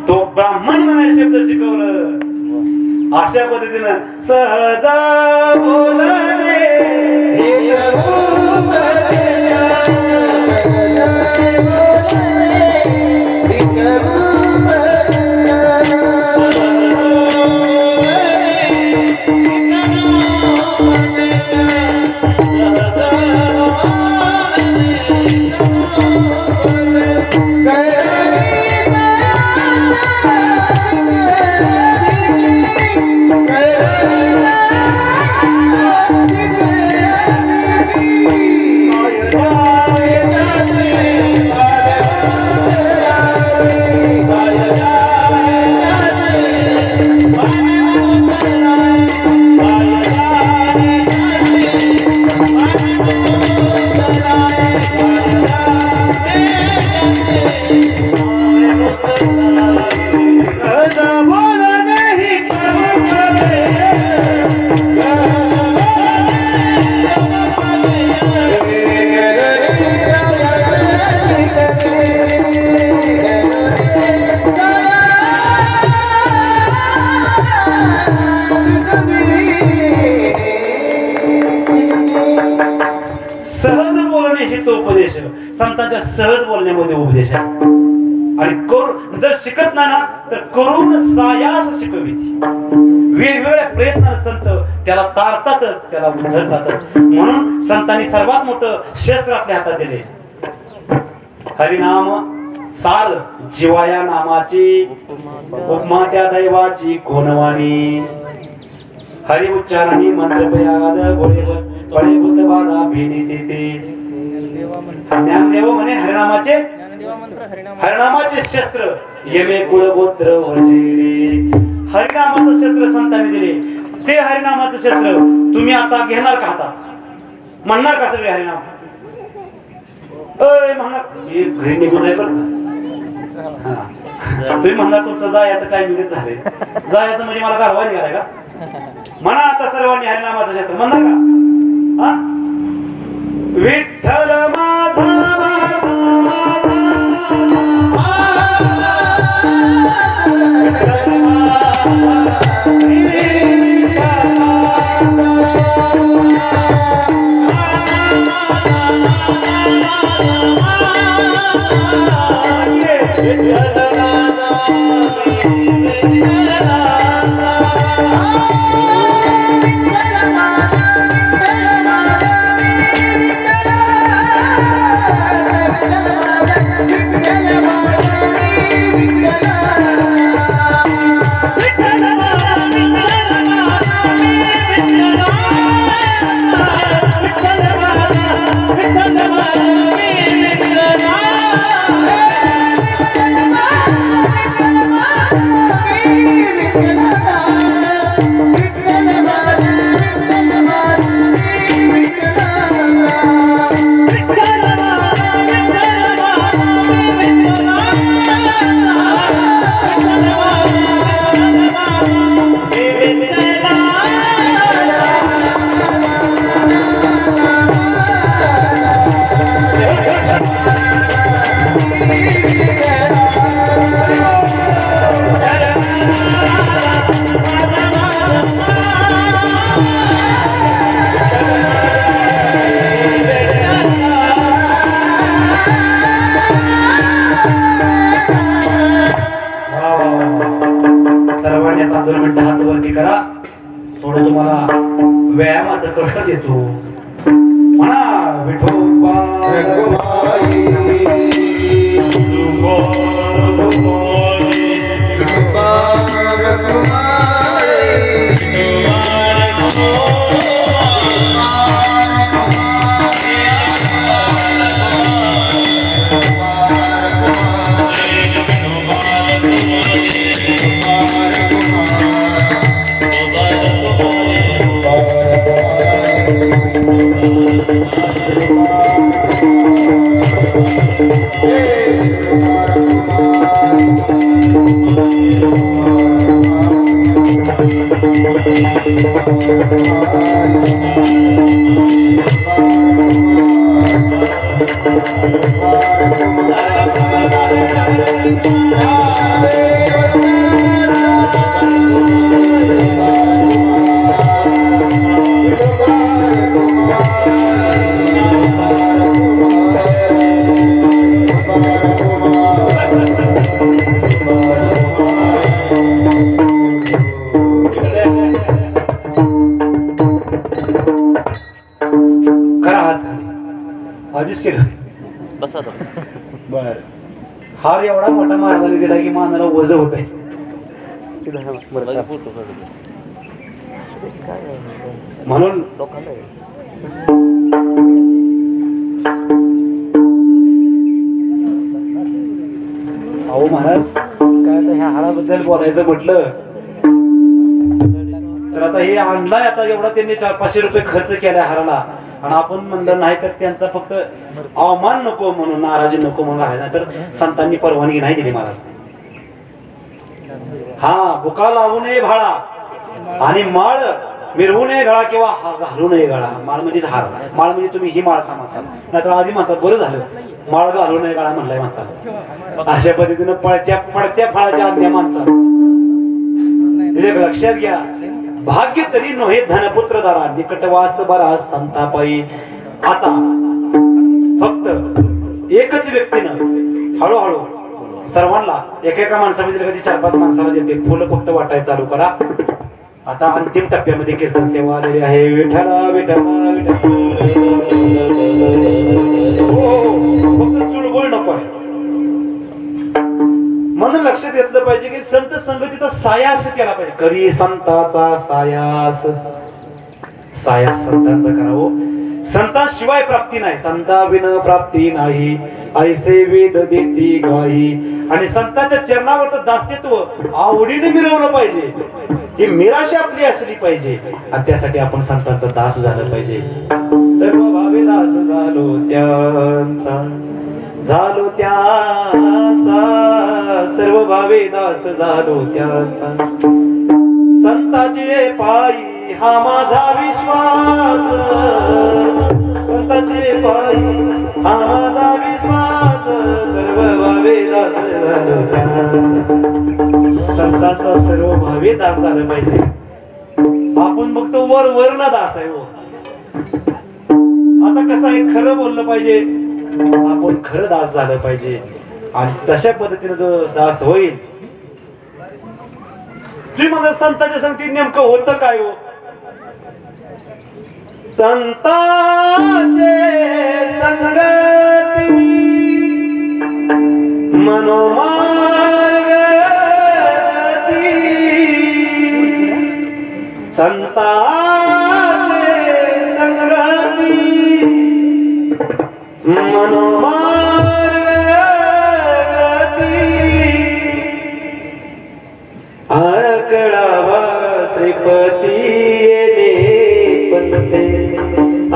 तो ब्राह्मण म्हणायला शब्द शिकवलं. अशा पद्धतीनं सहजा बोलणे Hey! संक्षिप्त उपदेश, संतांच्या सहज बोलण्यामध्ये उपदेश आहे. आणि जर शिकत नाही ना तर करून सायास शिकविती. वेगवेगळ्या प्रयत्नाने संत त्याला तारतातच, त्याला उधळतातच. म्हणून संतांनी सर्वात मोठं शस्त्र आपल्या हातात दिले, हरिनाम सार जीवाया नामाची उपमा त्या दैवाची कोणवाणी. हरि उच्चारणी मंत्र पयाद गोळेभूत बाधा भेटी ते. ज्ञानदेव म्हणे हरिनामाचे हरिनामाचे शस्त्र यमे कुळगोत्र वर्जिले. हरिनामाचं शस्त्र संतांनी दिले. ते हरिनामाचं शस्त्र तुम्ही आता घेणार का हातात? म्हणणार का सगळे हरिनाम? म्हणणार घरी निघून आहे बरं. तुम्ही म्हणणार तुमचं जायचं टायमिंगच झाले. जायचं म्हणजे मला कारवा निघालाय का? म्हणा आता सर्वांनी हरिनामाचं शस्त्र म्हणणार का? विठ्ठल माझा करा. थोडं तुम्हाला व्यायामाचा कष्ट देतो. म्हणा विठोबा बर. हार एवढा मोठा महाराजांनी दिला की मानाला वज होत आहे. म्हणून अहो महाराज काय आता ह्या हाराबद्दल बोलायचं म्हटलं तर आता हे आणलाय. आता एवढा त्यांनी 400-500 रुपये खर्च केलाय हाराला. आणि आपण म्हणलं नाही तर त्यांचा फक्त अवमान नको म्हणून, नाराजी नको म्हणून आहे. तर संतांनी परवानगी नाही दिली महाराज. हा भुका लावू नये भाळा आणि माळ मिरवू नये गळा किंवा घालू नये गळा. माळ म्हणजेच हार. माळ म्हणजे तुम्ही ही माळ समजता. नाहीतर आधी म्हणतात बरं झालं माळ घालू नये गळा म्हणलाय म्हणतात. अशा पद्धतीनं पडत्या फळाच्या आज्ञा माणसा लक्षात घ्या. भाग्य तरी नोहे धनपुत्र दारा निकटवास बरा संतापायी. आता फक्त एकच व्यक्तीनं हळूहळू सर्वांना एकेका माणसामध्ये कधी 4-5 माणसाला देते फुलं फक्त वाटायला चालू करा. आता अंतिम टप्प्यामध्ये कीर्तन सेवा आलेली आहे. विठ्ठला विठ्ठला विठ्ठला. फक्त चुळबुळ नको आहे. म्हणून लक्षात घेतलं पाहिजे की संत संगतीचा सायास केला पाहिजे. करी संताचा सायास. सायास संतांचा करावं. संतांशिवाय प्राप्ती नाही. संता बिन प्राप्ती नाही ऐसे वेद देती गाई. आणि संतांच्या चरणावर दास्यत्व आवडीने मिरवलं पाहिजे. ही मिराशी आपली असली पाहिजे आणि त्यासाठी आपण संतांचा दास झालं पाहिजे. सर्व भावे दास झालो त्यांचा. सर्व भावे दास झालो त्यांचा. संताचे पायी हा माझा विश्वास. संताचे पायी हा माझा विश्वास. सर्व भावे दास झालो त्यांचा. संतांचा सर्व भावे दास झालं पाहिजे. आपण फक्त वर ना दास आहे. आता कसं आहे खरं बोललं पाहिजे. आपण खरं दास झालं पाहिजे आणि तशा पद्धतीने जो दास होईल. तुम्ही मला संतांच्या संगतीत नेमकं होतं काय हो. संतांचे संगती मनोमार्ग. संतांचे संगती मनोमार्ग. आकळावा श्रीपती येणे पंते.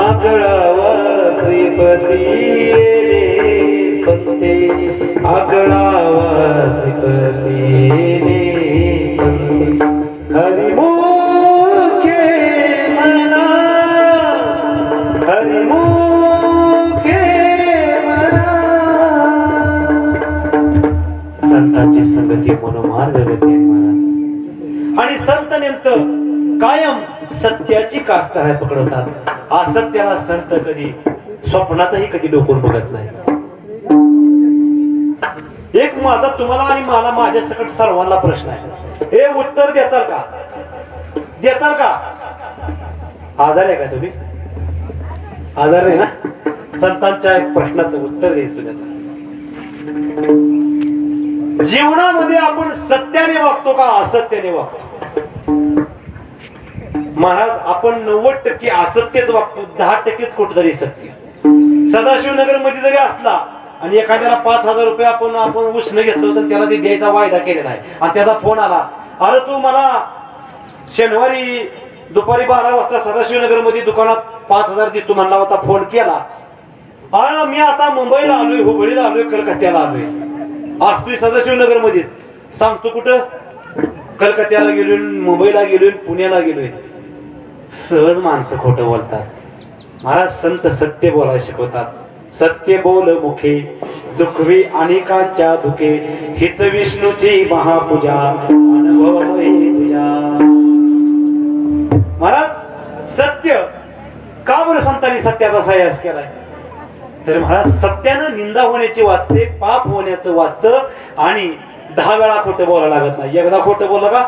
आकळावा श्रीपती येणे पंते. आकळावा श्रीपती येणे पंते. हरिमुखे मना. हरिमुखे मना. संतांची संगती मनोमार्ग गती आहे महाराज. आणि संत नेमकं कायम सत्याची कास्तार पकडवतात. असत्याला संत कधी स्वप्नातही कधी डोकून बघत नाही. एक माझा तुम्हाला आणि मला माझ्या सकट सर्वांना प्रश्न आहे. हे उत्तर देताल का. देताल का. आजार आहे का तुम्ही. आजार आहे ना. संतांच्या एक प्रश्नाचं उत्तर द्यायचं तुम्ही. जीवनामध्ये आपण सत्याने वागतो का असत्याने वागतो. महाराज आपण 90% असत्यच वागतो. 10%च कुठतरी सत्य. सदाशिवनगर मध्ये जरी असला आणि एखाद्याला 5,000 रुपये आपण उसने घेतलं तर त्याला ते द्यायचा वायदा केलेला आहे आणि त्याचा फोन आला. अरे तू मला शनिवारी दुपारी 12 वाजता सदाशिवनगर मध्ये दुकानात 5,000 देतो म्हणला होता. फोन केला. अरे मी आता मुंबईला आलोय, हुबळीला आलोय, कलकत्त्याला आलोय. आज तू सदाशिवनगर मध्येच. सांगतो कुठं. कलकत्त्याला गेलोय, मुंबईला गेलोय, पुण्याला गेलोय. सहज माणसं खोटं बोलतात. महाराज संत सत्य बोलायला शिकवतात. सत्य बोल मुखे दुखवी अनेकांच्या दुखे. हिच विष्णूची महापूजा अनुभव तुझ्या. महाराज सत्य का बरं संतांनी सत्याचा सायास केलाय. तर महाराज सत्यानं निंदा होण्याची वाचते, पाप होण्याचं वाचतं आणि 10 वेळा खोटं बोलायला लागत नाही. एकदा खोटं बोललं का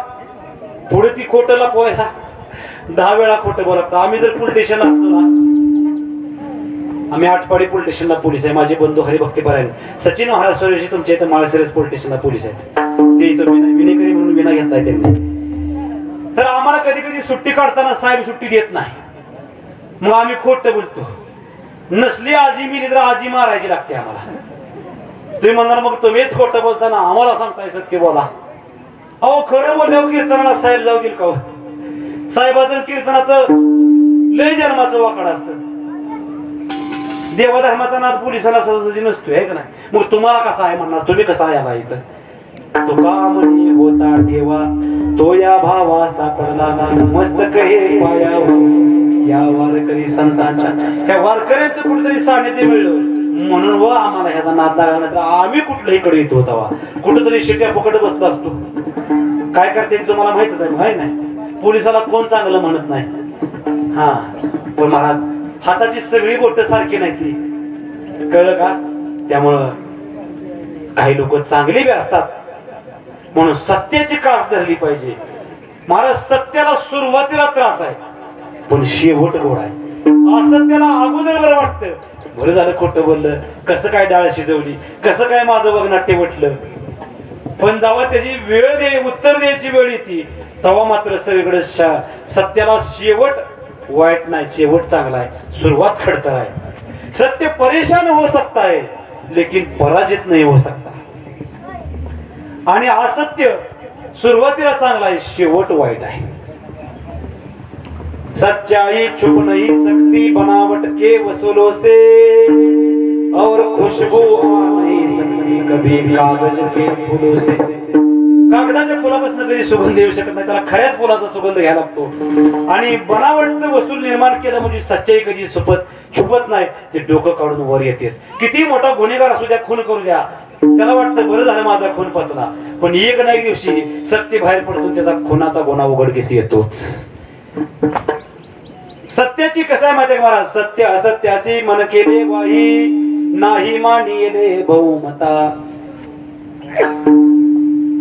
पुढे ती खोटं लपवायला 10 वेळा खोटं बोलत. आम्ही जर पोलीस स्टेशनला असतो ना. आम्ही आटपाडी पोलीस स्टेशनला पोलीस आहे. माझे बंधू हरिभक्तीपरायण सचिन महाराज स्वदेशी तुमच्या इथं माळशिरस पोलीस स्टेशनला पोलीस आहेत. ते इथं विनेकरी म्हणून विना घेतलाय त्यांनी. तर आम्हाला कधी कधी सुट्टी काढताना साहेब सुट्टी देत नाही. मग आम्ही खोटं बोलतो. नसली आजी मिली तर आजी मारायची लागते आम्हाला. तुम्ही म्हणणार मग तुम्हीच खोटं बोलताना आम्हाला सांगताय सत्य बोला. अहो खरं बोलल्यावर कीर्तनाला साहेब जाऊ देईल का. साहेबाचं कीर्तनाचं लय जन्माचं वाकड असतं. देवधर्माचा नाद पोलिसाला सहजासहजी नसतोय आहे का नाही. मग तुम्हाला कसा आहे म्हणणार. तुम्ही कसा आला इथं. तुका म्हणी होता ठेवा तो या भावा सापडला मस्तक हे पायावर या वारकरी संतांच्या. ह्या वारकऱ्यांचं कुठेतरी सानिध्य मिळलं म्हणून व आम्हाला ह्याचा नाद लागला. नाही तर आम्ही कुठल्याही कडे येतो होता. कुठेतरी शिट्या फुकट बसलो असतो. काय करते तुम्हाला माहितच आहे. माहित नाही पोलिसाला कोण चांगलं म्हणत नाही. हा पण महाराज हाताची सगळी बोट सारखी नाही ती. कळलं का. त्यामुळं काही लोक चांगली बी असतात, म्हणून सत्याची कास धरली पाहिजे. महाराज, सत्याला सुरुवातीला त्रास आहे पण शेवट गोड आहे. असत्याला अगोदर बरं वाटतं, बरं झालं खोटं बोललं, कसं काय डाळ शिजवली, कसं काय माझं वगनाट्य म्हटलं. पण जेव्हा त्याची वेळ उत्तर द्यायची वेळ येते तेव्हा मात्र सगळीकडे सत्याला शेवट वाईट नाही, शेवट चांगला आहे, सुरुवात खडतर आहे. सत्य परेशान हो सकता है लेकिन पराजित नहीं हो सकता. आणि असत्य सुरुवातीला चांगला आहे, शेवट वाईट आहे. सच्चाई छुप नहीं सकती बनावट के वसूलों से, और खुशबू आ नहीं सकती कभी कागज के फूलों से. कागदाच्या फुलापासून कधी सुगंध येऊ शकत नाही, त्याला खऱ्याच फुलाचा सुगंध घ्यायला लागतो. आणि बनावटचं वस्तू निर्माण केलं म्हणजे सच्चाई कधी छुपत नाही, ते डोकं काढून वर येतेस. किती मोठा गुन्हेगार असू द्या, खून करू द्या, त्याला वाटतं बरं झालं माझा खून पचला, पण एक ना एक दिवशी सत्य बाहेर पडतो, त्याचा खुनाचा गुन्हा उघडकीस येतोच. सत्याची कसं आहे माहिती आहे महाराज, सत्य असत्याशी मन केले वाही, नाही मानिले बहुमता.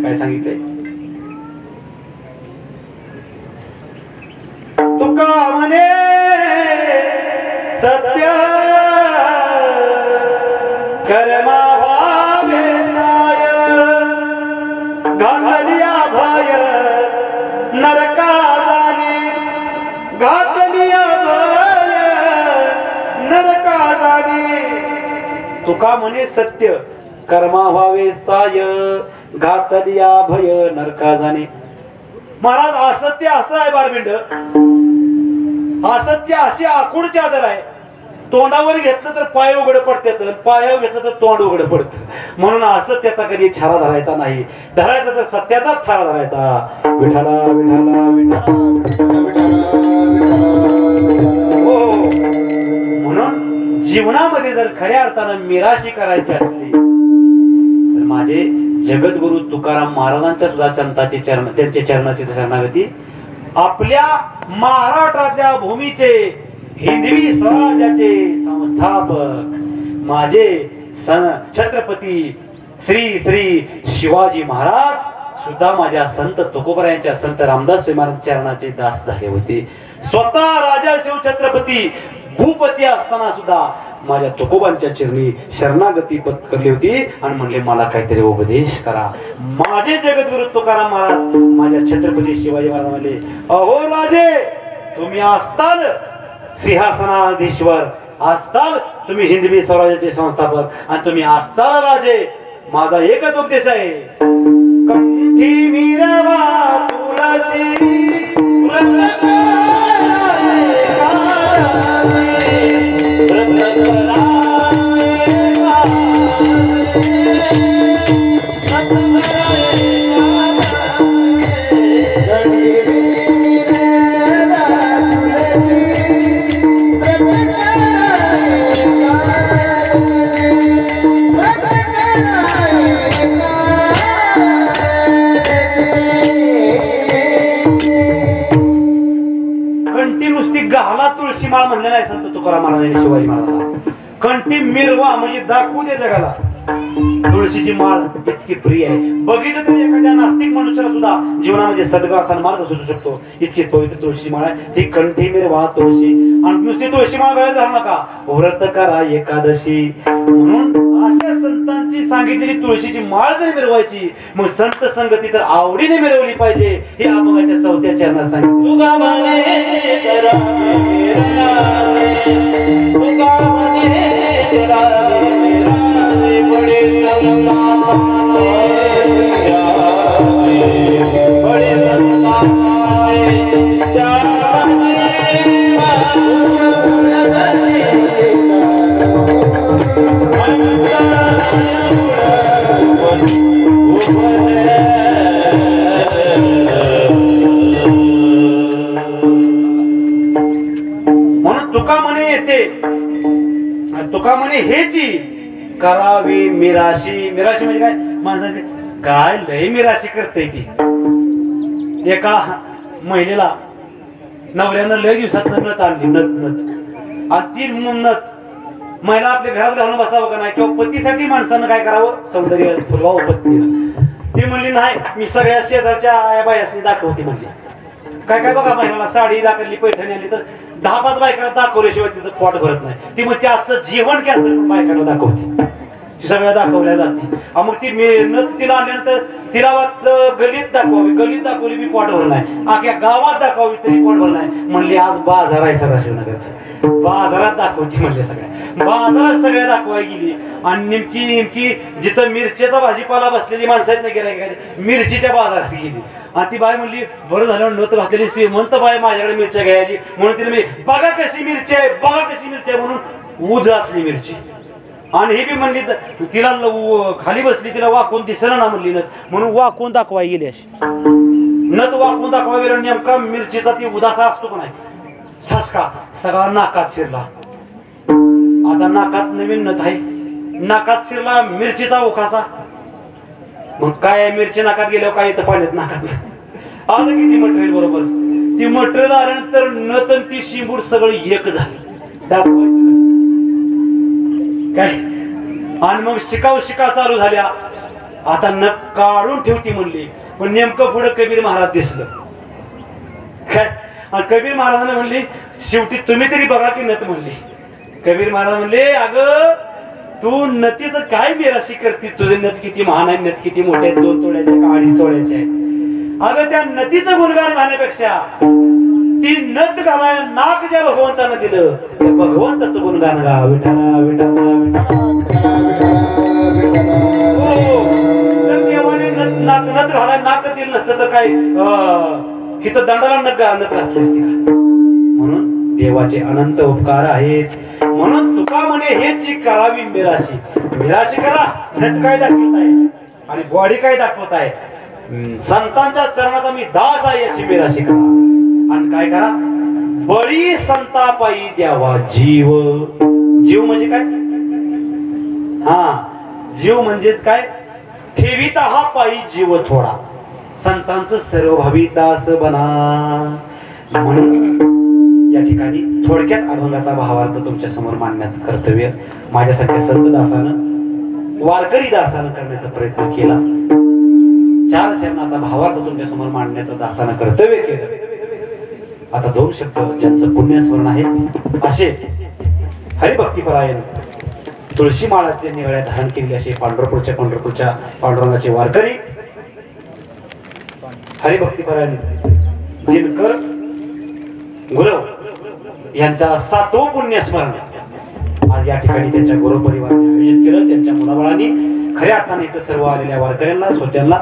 काय सांगितलंय? तुका म्हणे सत्य कर्मा भावे साय, घातलिया भय नरका जाणे, घातलिया भय नरका जाणे. तुका म्हणे सत्य कर्मा भावे साय, घातलिया भय नरका जाणे. महाराज, असत्य असं आहे बारबिंड, असत्य अशी आखूड चादर आहे, तोंडावर घेतलं तर पाय उघड पडतात, पायावर घेतलं तर तोंड उघड पडतं. म्हणून असत्याचा कधी छारा धरायचा नाही, धरायचा तर सत्याचाच छारा धरायचा. विठाला विठाला विठाला. हो, म्हणून जीवनामध्ये जर खऱ्या अर्थानं मिराशी करायची असली तर माझे जगद्गुरु तुकाराम महाराजांच्या सुद्धा चंताचे चरण, त्यांच्या चरणाची शरणागती. आपल्या महाराष्ट्रातल्या भूमीचे हिंदवी स्वराज्याचे संस्थापक माझे छत्रपती श्री श्री शिवाजी महाराज सुद्धा माझ्या संत तुकोबरायांच्या, संत रामदास महाराज चरणाचे दास झाले होते. स्वतः राजा शिव छत्रपती भूपती असताना सुद्धा माझ्या तुकोबांच्या चरणी शरणागती पत्करली होती आणि म्हणले मला काहीतरी उपदेश करा. माझे जगद्गुरु तुकाराम महाराज माझ्या छत्रपती शिवाजी महाराज म्हणले, अहो राजे, तुम्ही असताल सिंहासनाधीश्वर, असताल तुम्ही हिंदवी स्वराज्याचे संस्थापक, आणि तुम्ही असताल राजे. माझा एकच उपदेश आहे, कंठी मिरवा तुळशी माळ म्हणले नाही संत तुकाराम महाराजांनी शिवाजी महाराजांना. कंठी मिरवा म्हणजे दाखवू दे जगाला, तुळशीची माळ इतकी प्रिय आहे. बघितलं तरी एखाद्या नास्तिक मनुष्याला सुद्धा जीवनामध्ये सद्गुणाचा मार्ग सुचू शकतो, इतकी पवित्र तुळशी माळ आहे ती. कंठी मिरवा तुळशी, आणि नुसती तुळशी माळ गळ्यात घालू नका, व्रत करा एकादशी. म्हणून अशा संतांची सांगितलेली तुळशीची माळ जर मिरवायची, मग संत संगती तर आवडीने मिरवली पाहिजे. हे अभंगाच्या 4थ्या चरणात सांगितलं. म्हणून तुका म्हणे येते, तुका म्हणे हेची करावी मिराशी. मिराशी म्हणजे काय? माझं काय लय मिराशी करते ती. एका महिलेला नवऱ्यानं लय दिवसात नथ आणली, नथ आणि ती नथ महिला आपल्या घरात घालून बसावं का नाही, किंवा पतीसाठी माणसानं काय करावं, सौंदर्य फुलवावं पत्नीला. ती म्हणली नाही, मी सगळ्या शेजारच्या आया बायासनी दाखवते म्हणली. काय काय बघा, महिलाला साडी दाखवली, पैठणी आली तर 10-5 बायकांना दाखवल्याशिवाय तिचं पोट भरत नाही. ती मग आजचं जीवन कॅन्सर करून बायकांना दाखवते, ती सगळ्या दाखवल्या जाते. मग ती मेहनत तिला आल्यानंतर तिला वाटलं गलीत दाखवावी, गलीत दाखवली मी पोट भर नाही, अख्या गावात दाखवावी तरी पोट भर नाही. म्हणली आज बाजार आहे सदाशिवनगरचा, बाजारात दाखवती म्हणले, सगळ्या बाजारात सगळ्या दाखवाय गेली. आणि नेमकी जिथं मिरचीचा भाजीपाला बसलेली माणसं आहेत ना, गेल्या मिरचीच्या बाजारात गेली. आणि ती बाई म्हणली बरं झालं नत घातलेली श्रीमंत बाई माझ्याकडे मिरच्या घ्यायची, म्हणून तिला मी बघा कशी मिरची आहे, बघा कशी मिरची आहे म्हणून उद असली मिरची. आणि हे बी म्हणली तिला खाली बसली, तिला वाकून दिसना ना म्हणली नत, म्हणून वाकून दाखवाय गेली. अशी नत वाकून दाखवाय गेलं, नेमका मिरचीचा ती उदासा असतो का नाही, ठसका सगळा नाकात शिरला. आता नाकात नवीन नत आहे, नाकात शिरला मिरचीचा उखासा. मग काय मिरची नाकात गेल्यावर काय येतं पाण्यात नाकात आलं किती मटेरियल बरोबर. ती मटेरियल आल्यानंतर नत ती शिंबूड सगळं एक झालं, दाखवायचं कसं काय. आणि मग शिका चालू झाल्या. आता नख काढून ठेवती म्हणली, पण नेमकं पुढे कबीर महाराज दिसलं काय. आणि कबीर महाराजांना म्हणली शेवटी तुम्ही तरी बघा की नथ म्हणली. कबीर महाराज म्हणले अगं तू नतीचं काय बेराशी करते, तुझे नथ किती महान आहे, नथ किती मोठे आहेत, 2 तोळ्याचे का 2.5 तोळ्याचे आहे. अगं त्या नतीचं गुणगान गाण्यापेक्षा ती नथ घालाय नाक ज्या भगवंतानं दिलं त्या भगवंताचं गुणगान गा. विठाला विठाला तर देवाने नथ घालाय नाक दिलं नसतं तर काय इथं दंडाला नथ घातली असती का. म्हणून देवाचे अनंत उपकार आहेत. म्हणून तुका म्हणे हेची करावी मिराशी. मिराशी करा, नथ काय दाखवत आहे आणि बॉडी काय दाखवत आहे. संतांच्या चरणात मी दास आहे याची मिराशी करा. आणि काय करा, बळी संतापायी द्यावा जीव. जीव म्हणजे काय, हा जीव म्हणजेच काय, ठेवीता हा पायी जीव थोडा. संतांचं सर्वभावी दास बना. म्हणून या ठिकाणी थोडक्यात अभंगाचा भावार्थ तुमच्या समोर मांडण्याचं कर्तव्य माझ्यासारख्या संत दासानं, वारकरी दासानं करण्याचा प्रयत्न केला. 4 चरणाचा भावार्थ तुमच्या समोर मांडण्याचं दासानं कर्तव्य केलं. आता 2 शब्द ज्यांचं पुण्यस्मरण आहे असे हरिभक्तीपरायण तुळशी माळाच्या निगळ्या धारण केलेले असे पंढरपूरच्या पांडुरंगाचे वारकरी हरिभक्तीपरायण दिनकर गुरव यांचा 7वं पुण्यस्मरण आज या ठिकाणी त्यांच्या गुरु परिवाराने आयोजित केलं. त्यांच्या मुलाबाळांनी खऱ्या अर्थाने इथं सर्व आलेल्या वारकऱ्यांना, श्रोत्यांना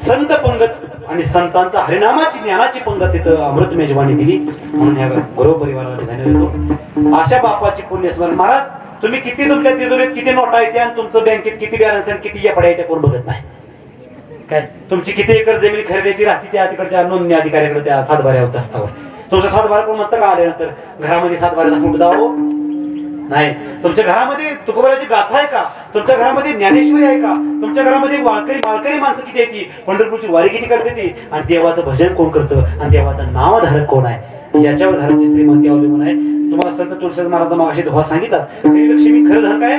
संत पंगत आणि संतांचा हरिनामाची ज्ञानाची पंगत इथं अमृत मेजवानी दिली. म्हणून या गुरु परिवाराला धन्यवाद देतो. अशा बापाची पुण्यस्मरण. महाराज तुम्ही किती तुमच्या तिजोरीत किती नोटा येते आणि तुमचं बँकेत किती बॅलन्स आहे, किती एफड्या येते कोण बघत नाही काय. तुमची किती एकर जमीन खरेदी राहते त्या तिकडच्या नोंदणी अधिकाऱ्याकडे त्या सातबाऱ्यावर दस्तावर. तुमचा सातबारा कोण म्हणतं का आल्यानंतर घरामध्ये सातबाऱ्याचा फोटो दाव नाही. तुमच्या घरामध्ये तुकोबाराची गाथा आहे का, तुमच्या घरामध्ये ज्ञानेश्वरी आहे का, तुमच्या घरामध्ये माळकरी माणसं किती येते, पंढरपूरची वारी किती करते ती, आणि देवाचं भजन कोण करतं आणि देवाचं नामधारक कोण आहे, याच्यावर घराची श्रीमंती अवलंबून आहे. तुम्हाला संत तुळशीदास महाराज मागाशी दोहा सांगितलाच. खरी लक्ष्मी खरं धन काय,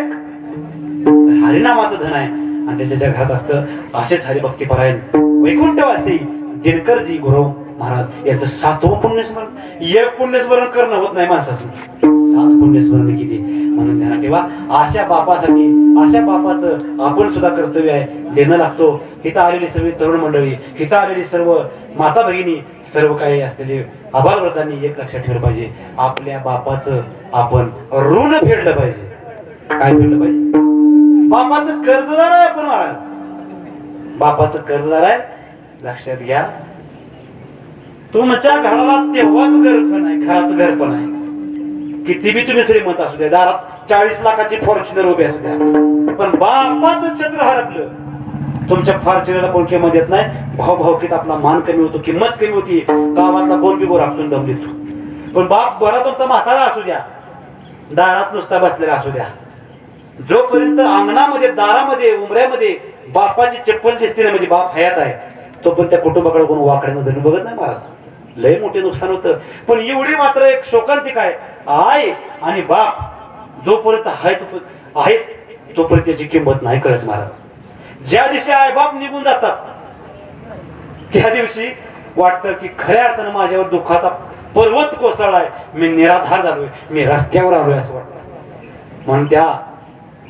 हरिनामाचं धन आहे. आणि त्याच्या घरात असतं असेच हरिभक्तीपरायण वैकुंठवासी दिनकरजी गुरु महाराज यांचं 7वं पुण्यस्मरण. 1 पुण्यस्मरण करणं होत नाही माणसाचं, 7 पुण्यस्मरण केली. म्हणून ध्यानात ठेवा, अशा बापासाठी, अशा बापाचं आपण सुद्धा कर्तव्य आहे, देणं लागतो. इथं आलेली सर्व तरुण मंडळी, इथं आलेली सर्व माता भगिनी, सर्व काही असलेले आबालवृद्धांनी एक लक्षात ठेवलं पाहिजे, आपल्या बापाचं आपण ऋण फेडलं पाहिजे. काय फेडलं पाहिजे, बापाचं कर्जदार आहे आपण महाराज, बापाचं कर्जदार आहे. लक्षात घ्या, तुमच्या घराला तेव्हाच घर पण आहे, घराचं घर पण आहे. किती बी तुम्ही श्रीमंत असू द्या, दारात 40 लाखाची फॉर्च्युनर उभी असू द्या, पण बापाचं छत्र हरपलं, तुमच्या फॉर्च्युनरला कोण किंमत देत नाही. भावभावकीत आपला मान कमी होतो, किंमत कमी होती. गावातला कोण बी गोर आपटून दम देतो. पण बाप बरा तुमचा म्हातारा असू द्या, दारात नुसता बसलेला असू द्या, जोपर्यंत अंगणामध्ये, दारामध्ये, उमऱ्यामध्ये बापाची चप्पल दिसते ना, म्हणजे बाप हयात आहे, तो पण त्या कुटुंबाकडे कोण वाकड्यानं धरून बघत नाही महाराज. लय मोठे नुकसान होतं. पण एवढी मात्र एक शोकांतिक आहे, आई आणि बाप जोपर्यंत आहे तोपर्यंत त्याची किंमत नाही कळत महाराज. ज्या दिवशी आई बाप निघून जातात त्या दिवशी वाटतं की खऱ्या अर्थानं माझ्यावर दुःखाचा पर्वत कोसळलाय, मी निराधार झालोय, मी रस्त्यावर आलोय असं वाटतं. म्हणून त्या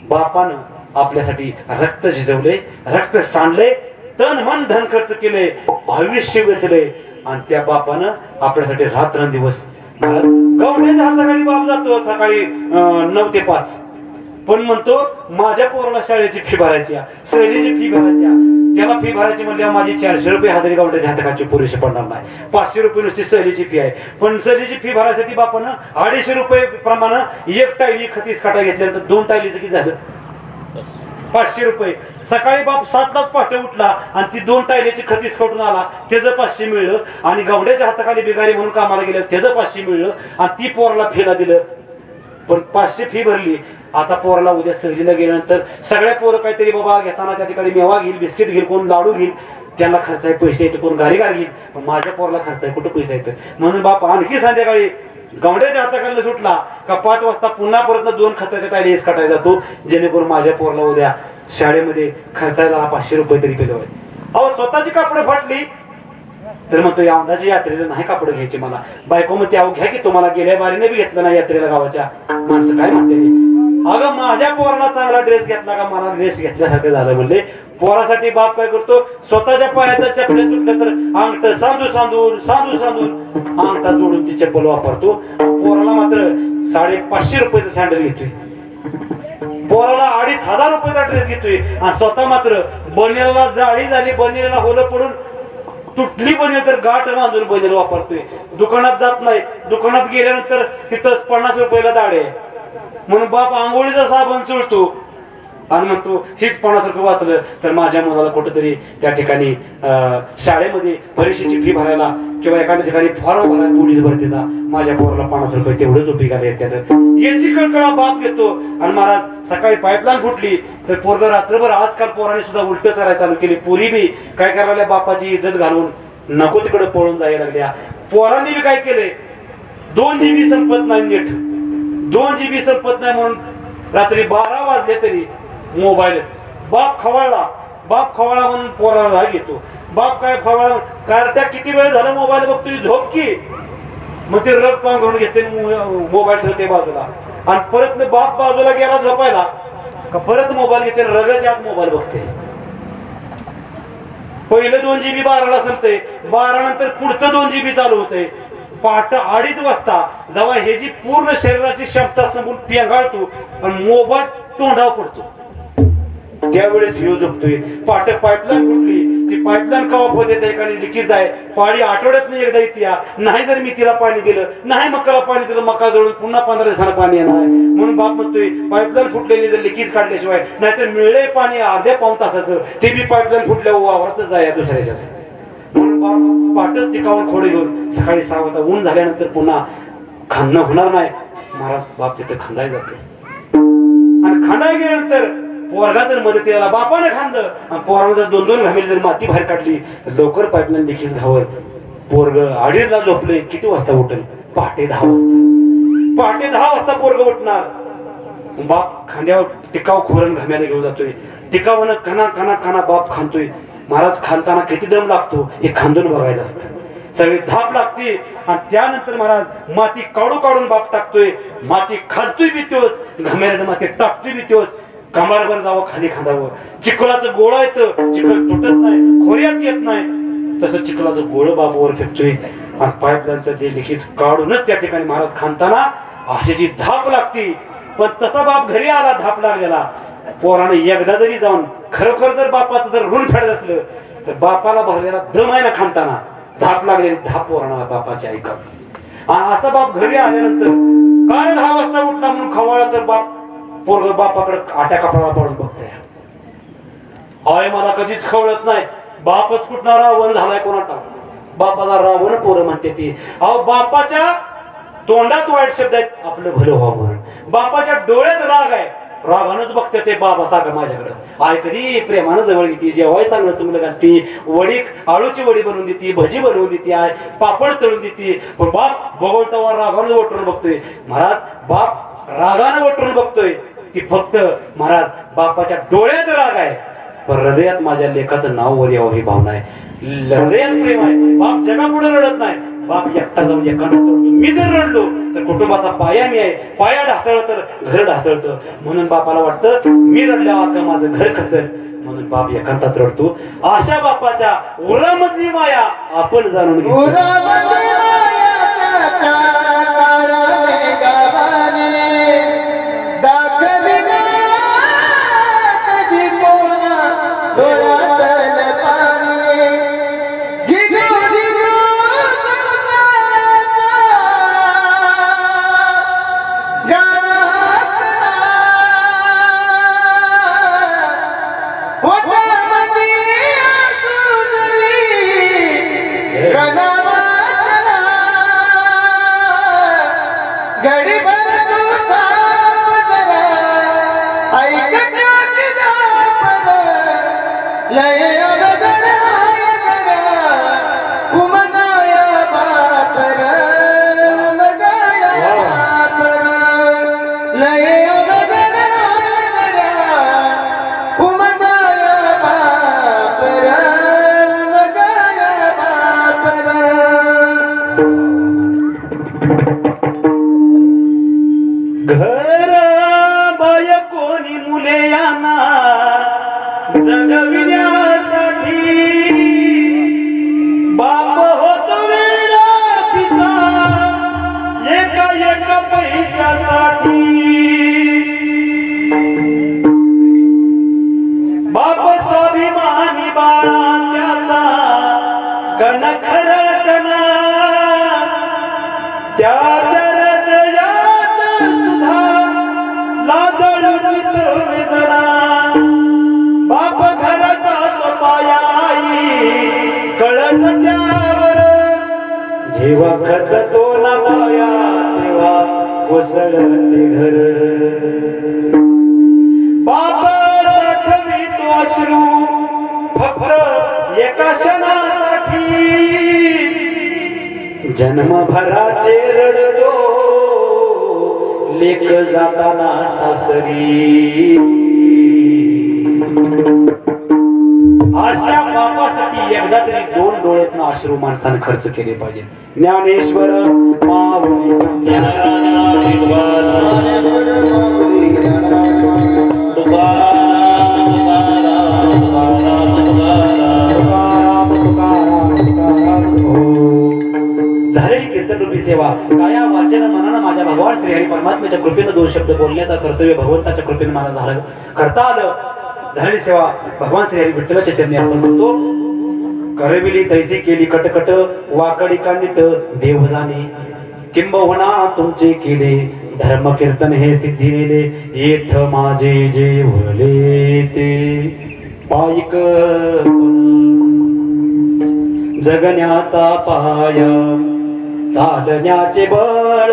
बापानं आपल्यासाठी रक्त झिजवले, रक्त सांडले, तन मन धन खर्च केले, आयुष्य वेचले आणि त्या बापानं आपल्यासाठी रात्रंदिवस गवण्याच्या हाताखाली बाप जातो सकाळी 9 ते 5, पण म्हणतो माझ्या पोराला शाळेची फी भरायची, सहलीची फी भरायची. त्याला फी भरायची म्हणल्यावर माझी 400 रुपये हजेरी गवण्याच्या हाताखालची पुरेसे पडणार नाही. 500 रुपये नुसती सहलीची फी आहे, पण सहलीची फी भरायसाठी बापानं 250 रुपये प्रमाणे एक टायली खतीस काटा घेतल्यानंतर 2 टायलीचं किती झालं? 500 रुपये. सकाळी बाप 7 पहाटे उठला आणि ती 2 टायलीची खतीस काढून आला, त्याचं 500 मिळलं. आणि गवण्याच्या हाताखाली बिगारी म्हणून कामाला गेलं, त्याचं 500 मिळलं. आणि ती पोराला फीला दिलं, पण 500 फी भरली. आता पोराला उद्या सहलीला गेल्यानंतर सगळ्या पोरं काहीतरी बाबा घेताना त्या ठिकाणी मेवा घेईल, बिस्किट घेईल, कोण लाडू घेईल, त्यांना खर्च आहे पैसे येते, कोण गाडी घेईल, पण माझ्या पोराला खर्च आहे कुठं पैसे येतं. म्हणून बाप आणखी संध्याकाळी गवण्याच्या हाताखाली सुटला का 5 वाजता पुन्हा परत 2 खताच्या टायली हेच काटायला जातो, जेणेकरून माझ्या पोराला उद्या शाळेमध्ये खर्चायला 500 रुपये तरी पेलं. अहो स्वतःची कापडं फाटली तर म्हणतो या अंदाजे यात्रेला नाही कापड घ्यायचे मला. बायको मग त्या घ्या की तुम्हाला गेल्या बारीने बी घेतलं नाही यात्रेला गावाच्या. माणसं काय म्हणते, अगं माझ्या पोराला चांगला ड्रेस घेतला का मला ड्रेस घेतल्यासारखं झालं म्हणले. पोरासाठी बाप काय करतो, स्वतःच्या पायाचा चपल्या तुटल्या तर अंगठ सांदून अंगठा जोडून ती चप्पल वापरतो. पोराला मात्र 550 रुपयाचं सँडल घेतोय, पोराला 2500 रुपयाचा ड्रेस घेतोय. आणि स्वतः मात्र बनेला जाळी झाली, बनेला होलं पडून तुटली बनेल तर गाठ बांधून बनेल वापरतोय. दुकानात जात नाही, दुकानात गेल्यानंतर तिथंच 50 रुपयाला दाढे, म्हणून बाप आंघोळीचा साबण चुळतो आणि म्हणतो हेच 50 रुपये वाचलं तर माझ्या मुलाला कुठेतरी त्या ठिकाणी शाळेमध्ये परीक्षेची फी भरायला किंवा एखाद्या ठिकाणी फॉर्म भरायला पोलीस भरतीचा माझ्या पोराला 50 रुपये तेवढंच उपयोगाला येतात. याची कळकळा बाप घेतो. आणि महाराज सकाळी पाईपलाईन फुटली तर पोरग रात्रभर, आजकाल पोराने सुद्धा उलट करायला चालू केली. पोरी बी काय करायला बापाची इज्जत घालून नको तिकडे पळून जायला लागल्या. पोरांनी बी काय केले, 2 GB संपत नाही नीट, 2 GB संपत नाही म्हणून रात्री 12 वाजले तरी मोबाईलच. बाप खवळला म्हणून पोराला राग येतो. बाप काय खवळा, कार्ट्या किती वेळ झाला मोबाईल बघतोय, झोप की. मग ते रग पांघरून घेते, मोबाईल ठेवते बाजूला. आणि परत बाप बाजूला गेला झोपायला का परत मोबाईल घेते, रगाच्या आत मोबाईल बघते. पहिलं 2 GB 12ला संपते, 12 नंतर पुढचं 2 GB चालू होते. पहाटे 2:30 वाजता जेव्हा हे जी पूर्ण शरीराची क्षमता समोर पेंगाळतो आणि मोबाईल तोंडावर पडतो त्यावेळेस ह्यो झोपतोय. पहाटे पाईपलाईन फुटली, ती पाईपलाईन कवा होते त्या ठिकाणी लिकीज आहे, पाणी आठवड्यात नाही एकदा येते. नाही जर मी तिला पाणी दिलं, नाही मकाला पाणी दिलं, मका जवळ पुन्हा 15 दिवसांना पाणी येणार. म्हणून बाप म्हणतोय पाईपलाईन फुटलेली जर लिकीज काढल्याशिवाय, नाहीतर मिळले पाणी अर्ध्या पाऊण तासाचं ते बी पाईपलाईन फुटल्या वावरतच जाय दुसऱ्याच्या. म्हणून बाप पाठच टिकावून खोडे घेऊन सकाळी 6 वाजता ऊन झाल्यानंतर पुन्हा खांदणं होणार नाही, महाराज बाप तिथे खांदाय जाते. आणि खांदाय गेल्यानंतर पोरगा जर मदतीला बापाने खांदलं आणि पोरानं जर 2-2 घामेली जर माती बाहेर काढली तर लवकर पाईपलाईन लिकीज घावत. पोरग 2:30ला झोपले, किती वाजता उठेल? पहाटे 10 वाजता. पहाटे 10 वाजता पोरग उठणार. बाप खांद्यावर टिकाव खोरण घाम्याला घेऊन जातोय. टिकावानं कणा बाप खांदतोय. महाराज खांदताना किती दम लागतो हे खांदून बघायचं असतं. सगळी धाप लागते आणि त्यानंतर महाराज माती काढून बाप टाकतोय. माती खांदतोय बी तोच, घाम्याला माती टाकतोय बी तोच. कमारवर जावं, खाली खांदावं. चिखलाचं गोळा येतं, चिखल तुटत नाही, खोऱ्यात येत नाही, तसं चिखलाचं गोळ बापावर फेकतोय. आणि पाईपलाईनचं ते लिकीज काढूनच त्या ठिकाणी महाराज खांदताना अशी जी धाप लागती. पण तसा बाप घरी आला धाप लागलेला, पोराने एकदा जरी जाऊन खरोखर जर बापाचं जर ऋण फेडत असलं तर बापाला भरलेला दम आहे ना खांदताना, धाप लागलेली धाप पोराला बापाची ऐका. आणि असा बाप घरी आल्यानंतर काय 10 वाजता उठला म्हणून खवळला तर बाप पोरग बापाकडे आट्या कपडाला पडून बघतोय. आय मला कधीच खवळत नाही, बापच कुठला रावण झालाय कोणाचा. बापाला रावण पोरं म्हणते ती. अहो बापाच्या तोंडात वाईट शब्द आहेत, आपलं भलं व्हावं म्हणून. बापाच्या डोळ्यात राग आहे, रागानच बघते ते बाबा सागर माझ्याकडे. आय कधी प्रेमानं जवळ घेते, जेव्हा चांगलं चांगलं घालती, वडी आळूची वडी बनवून देते, भजी बनवून देते, आय पापड तळून देते. पण बाप बघवतावर रागानं वटून बघतोय. महाराज बाप रागानं वटून बघतोय ती फक्त महाराज बापाच्या डोळ्यात राग आहे, पण हृदयात माझ्या लेखाचं नाव वर यावं ही भावना आहे. हृदयात प्रेम आहे. बाप जगापुढे रडत नाही, बाप एकटा जाऊन एकानं रडतो. मी जर रडलो तर कुटुंबाचा पाया मी आहे, पाया ढासळत तर घर ढासळतं. म्हणून बापाला वाटतं मी रडल्यावर का माझं घर खचल, म्हणून बाप एकांतात रडतो. अशा बापाच्या उरामधली माया आपण जाणून घेऊ. घर बाय कोणी मुले यांना जगविण्यासाठी, बाप होतो वेडा पिसा एका एका पैशासाठी. बाप स्वाभिमानी बाळा त्याचा कन खरकना, त्याच्या हृदयात सुद्धा लाजळूची संवेदना. बाप घराचा तो पायाई कळस त्यावर, जेव्हा खचतो ना पाया तेव्हा कोसळते घर. बाप साठवितो अश्रू फक्त एका क्षणासाठी, जन्मभराचे रडतो लेक जाताना सासरी. अशा बापासाठी एकदा तरी 2 डोळ्यातनं अश्रू माणसानं खर्च केले पाहिजे. ज्ञानेश्वर माऊली झालेली कीर्तनरूपी सेवा काया वाचन मनानं माझ्या भगवान श्री हरी परमात्म्याच्या कृपेनं 2 शब्द बोलण्याचा कर्तव्य भगवंताच्या कृपेनं मला झालं करता आलं. झालेली सेवा भगवान श्री हरी विठ्ठलाच्या चरणी अर्पण करतो. करविली तैसी केली कटकट वाकडी कांडिट देव जाणे, किंबहुना तुमचे केले धर्म कीर्तन हे सिद्धी नेले. येथ माझे जे भरले ते पायिक जगण्याचा पाय, चालण्याचे बळ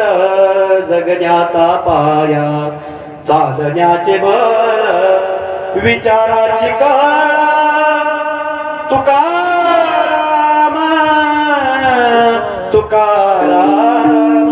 जगण्याचा पाया, चालण्याचे बळ विचाराची कळा. तुकाराम तुकाराम.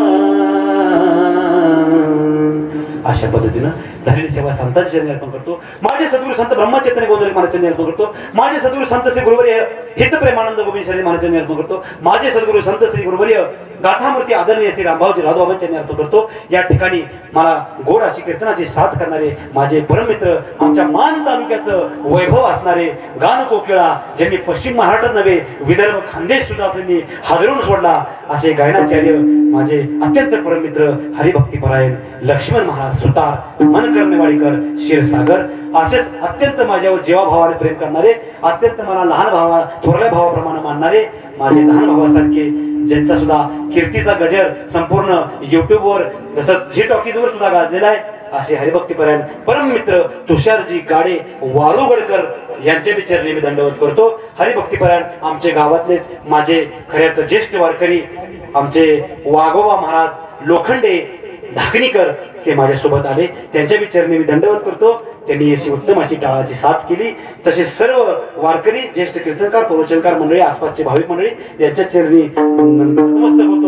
अशा पद्धतीनं झालेली सेवा संतांच्या चरणी अर्पण करतो. माझे सद्गुरू संत ब्रह्मचैतन्य गोंधळी महाराज चरणी अर्पण करतो. माझे सद्गुरू संत श्री गुरुवर्य हित प्रेमानंद गोविंद शर्मा महाराज चरणी अर्पण करतो. माझे सद्गुरू संत श्री गुरुवर्य गाथामूर्ती आदरणीय श्री रामभाऊजी राधवाबाई चरणी अर्पण करतो. या ठिकाणी मला गोड अशी कीर्तनाची साथ करणारे माझे परममित्र, आमच्या मान तालुक्याचं वैभव असणारे गान कोकिळा, ज्यांनी पश्चिम महाराष्ट्रात नव्हे विदर्भ खानदेश सुद्धा त्यांनी हादरून सोडला असे गायनाचार्य माझे अत्यंत परममित्र हरिभक्तीपरायण लक्ष्मण महाराज सुतार, मनकर्णेवाडीकर, क्षीरसागर. असेच अत्यंत माझ्यावर जीवाभावाने प्रेम करणारे, अत्यंत मला लहान भावा थोरल्या भावाप्रमाणे मानणारे माझे लहान भावासारखे, ज्यांचा सुद्धा कीर्तीचा गजर संपूर्ण युट्यूबवर तसंच झी टॉकीजवर सुद्धा गाजलेला आहे, असे हरिभक्तीपरायण परम मित्र तुषारजी गाडे वाळूगडकर यांचे विचारणे मी दंडवत करतो. हरिभक्तीपरायण आमचे गावातलेच माझे खरे अर्थ ज्येष्ठ वारकरी आमचे वाघोबा महाराज लोखंडे ढाकणीकर ते माझ्यासोबत आले. त्यांच्या विचारणे मी दंडवत करतो. त्यांनी अशी उत्तम अशी टाळाची साथ केली. तसे सर्व वारकरी, ज्येष्ठ कीर्तनकार, प्रवचनकार मंडळी, आसपासचे भाविक मंडळी यांच्या चरणी नतमस्तक होतो.